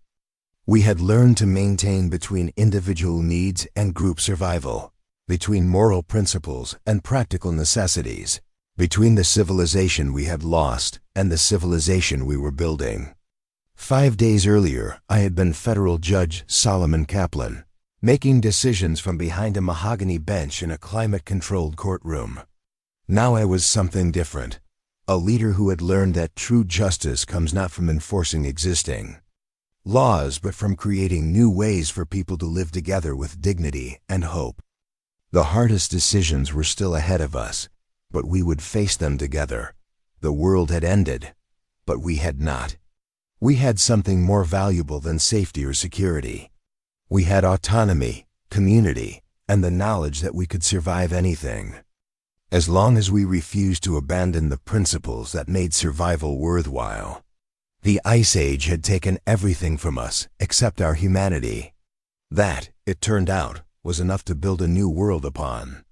we had learned to maintain between individual needs and group survival, between moral principles and practical necessities, between the civilization we had lost and the civilization we were building. 5 days earlier, I had been federal judge Solomon Kaplan, making decisions from behind a mahogany bench in a climate-controlled courtroom. Now I was something different, a leader who had learned that true justice comes not from enforcing existing laws, but from creating new ways for people to live together with dignity and hope. The hardest decisions were still ahead of us, but we would face them together. The world had ended, but we had not. We had something more valuable than safety or security. We had autonomy, community, and the knowledge that we could survive anything. As long as we refused to abandon the principles that made survival worthwhile. The Ice Age had taken everything from us except our humanity. That, it turned out, was enough to build a new world upon.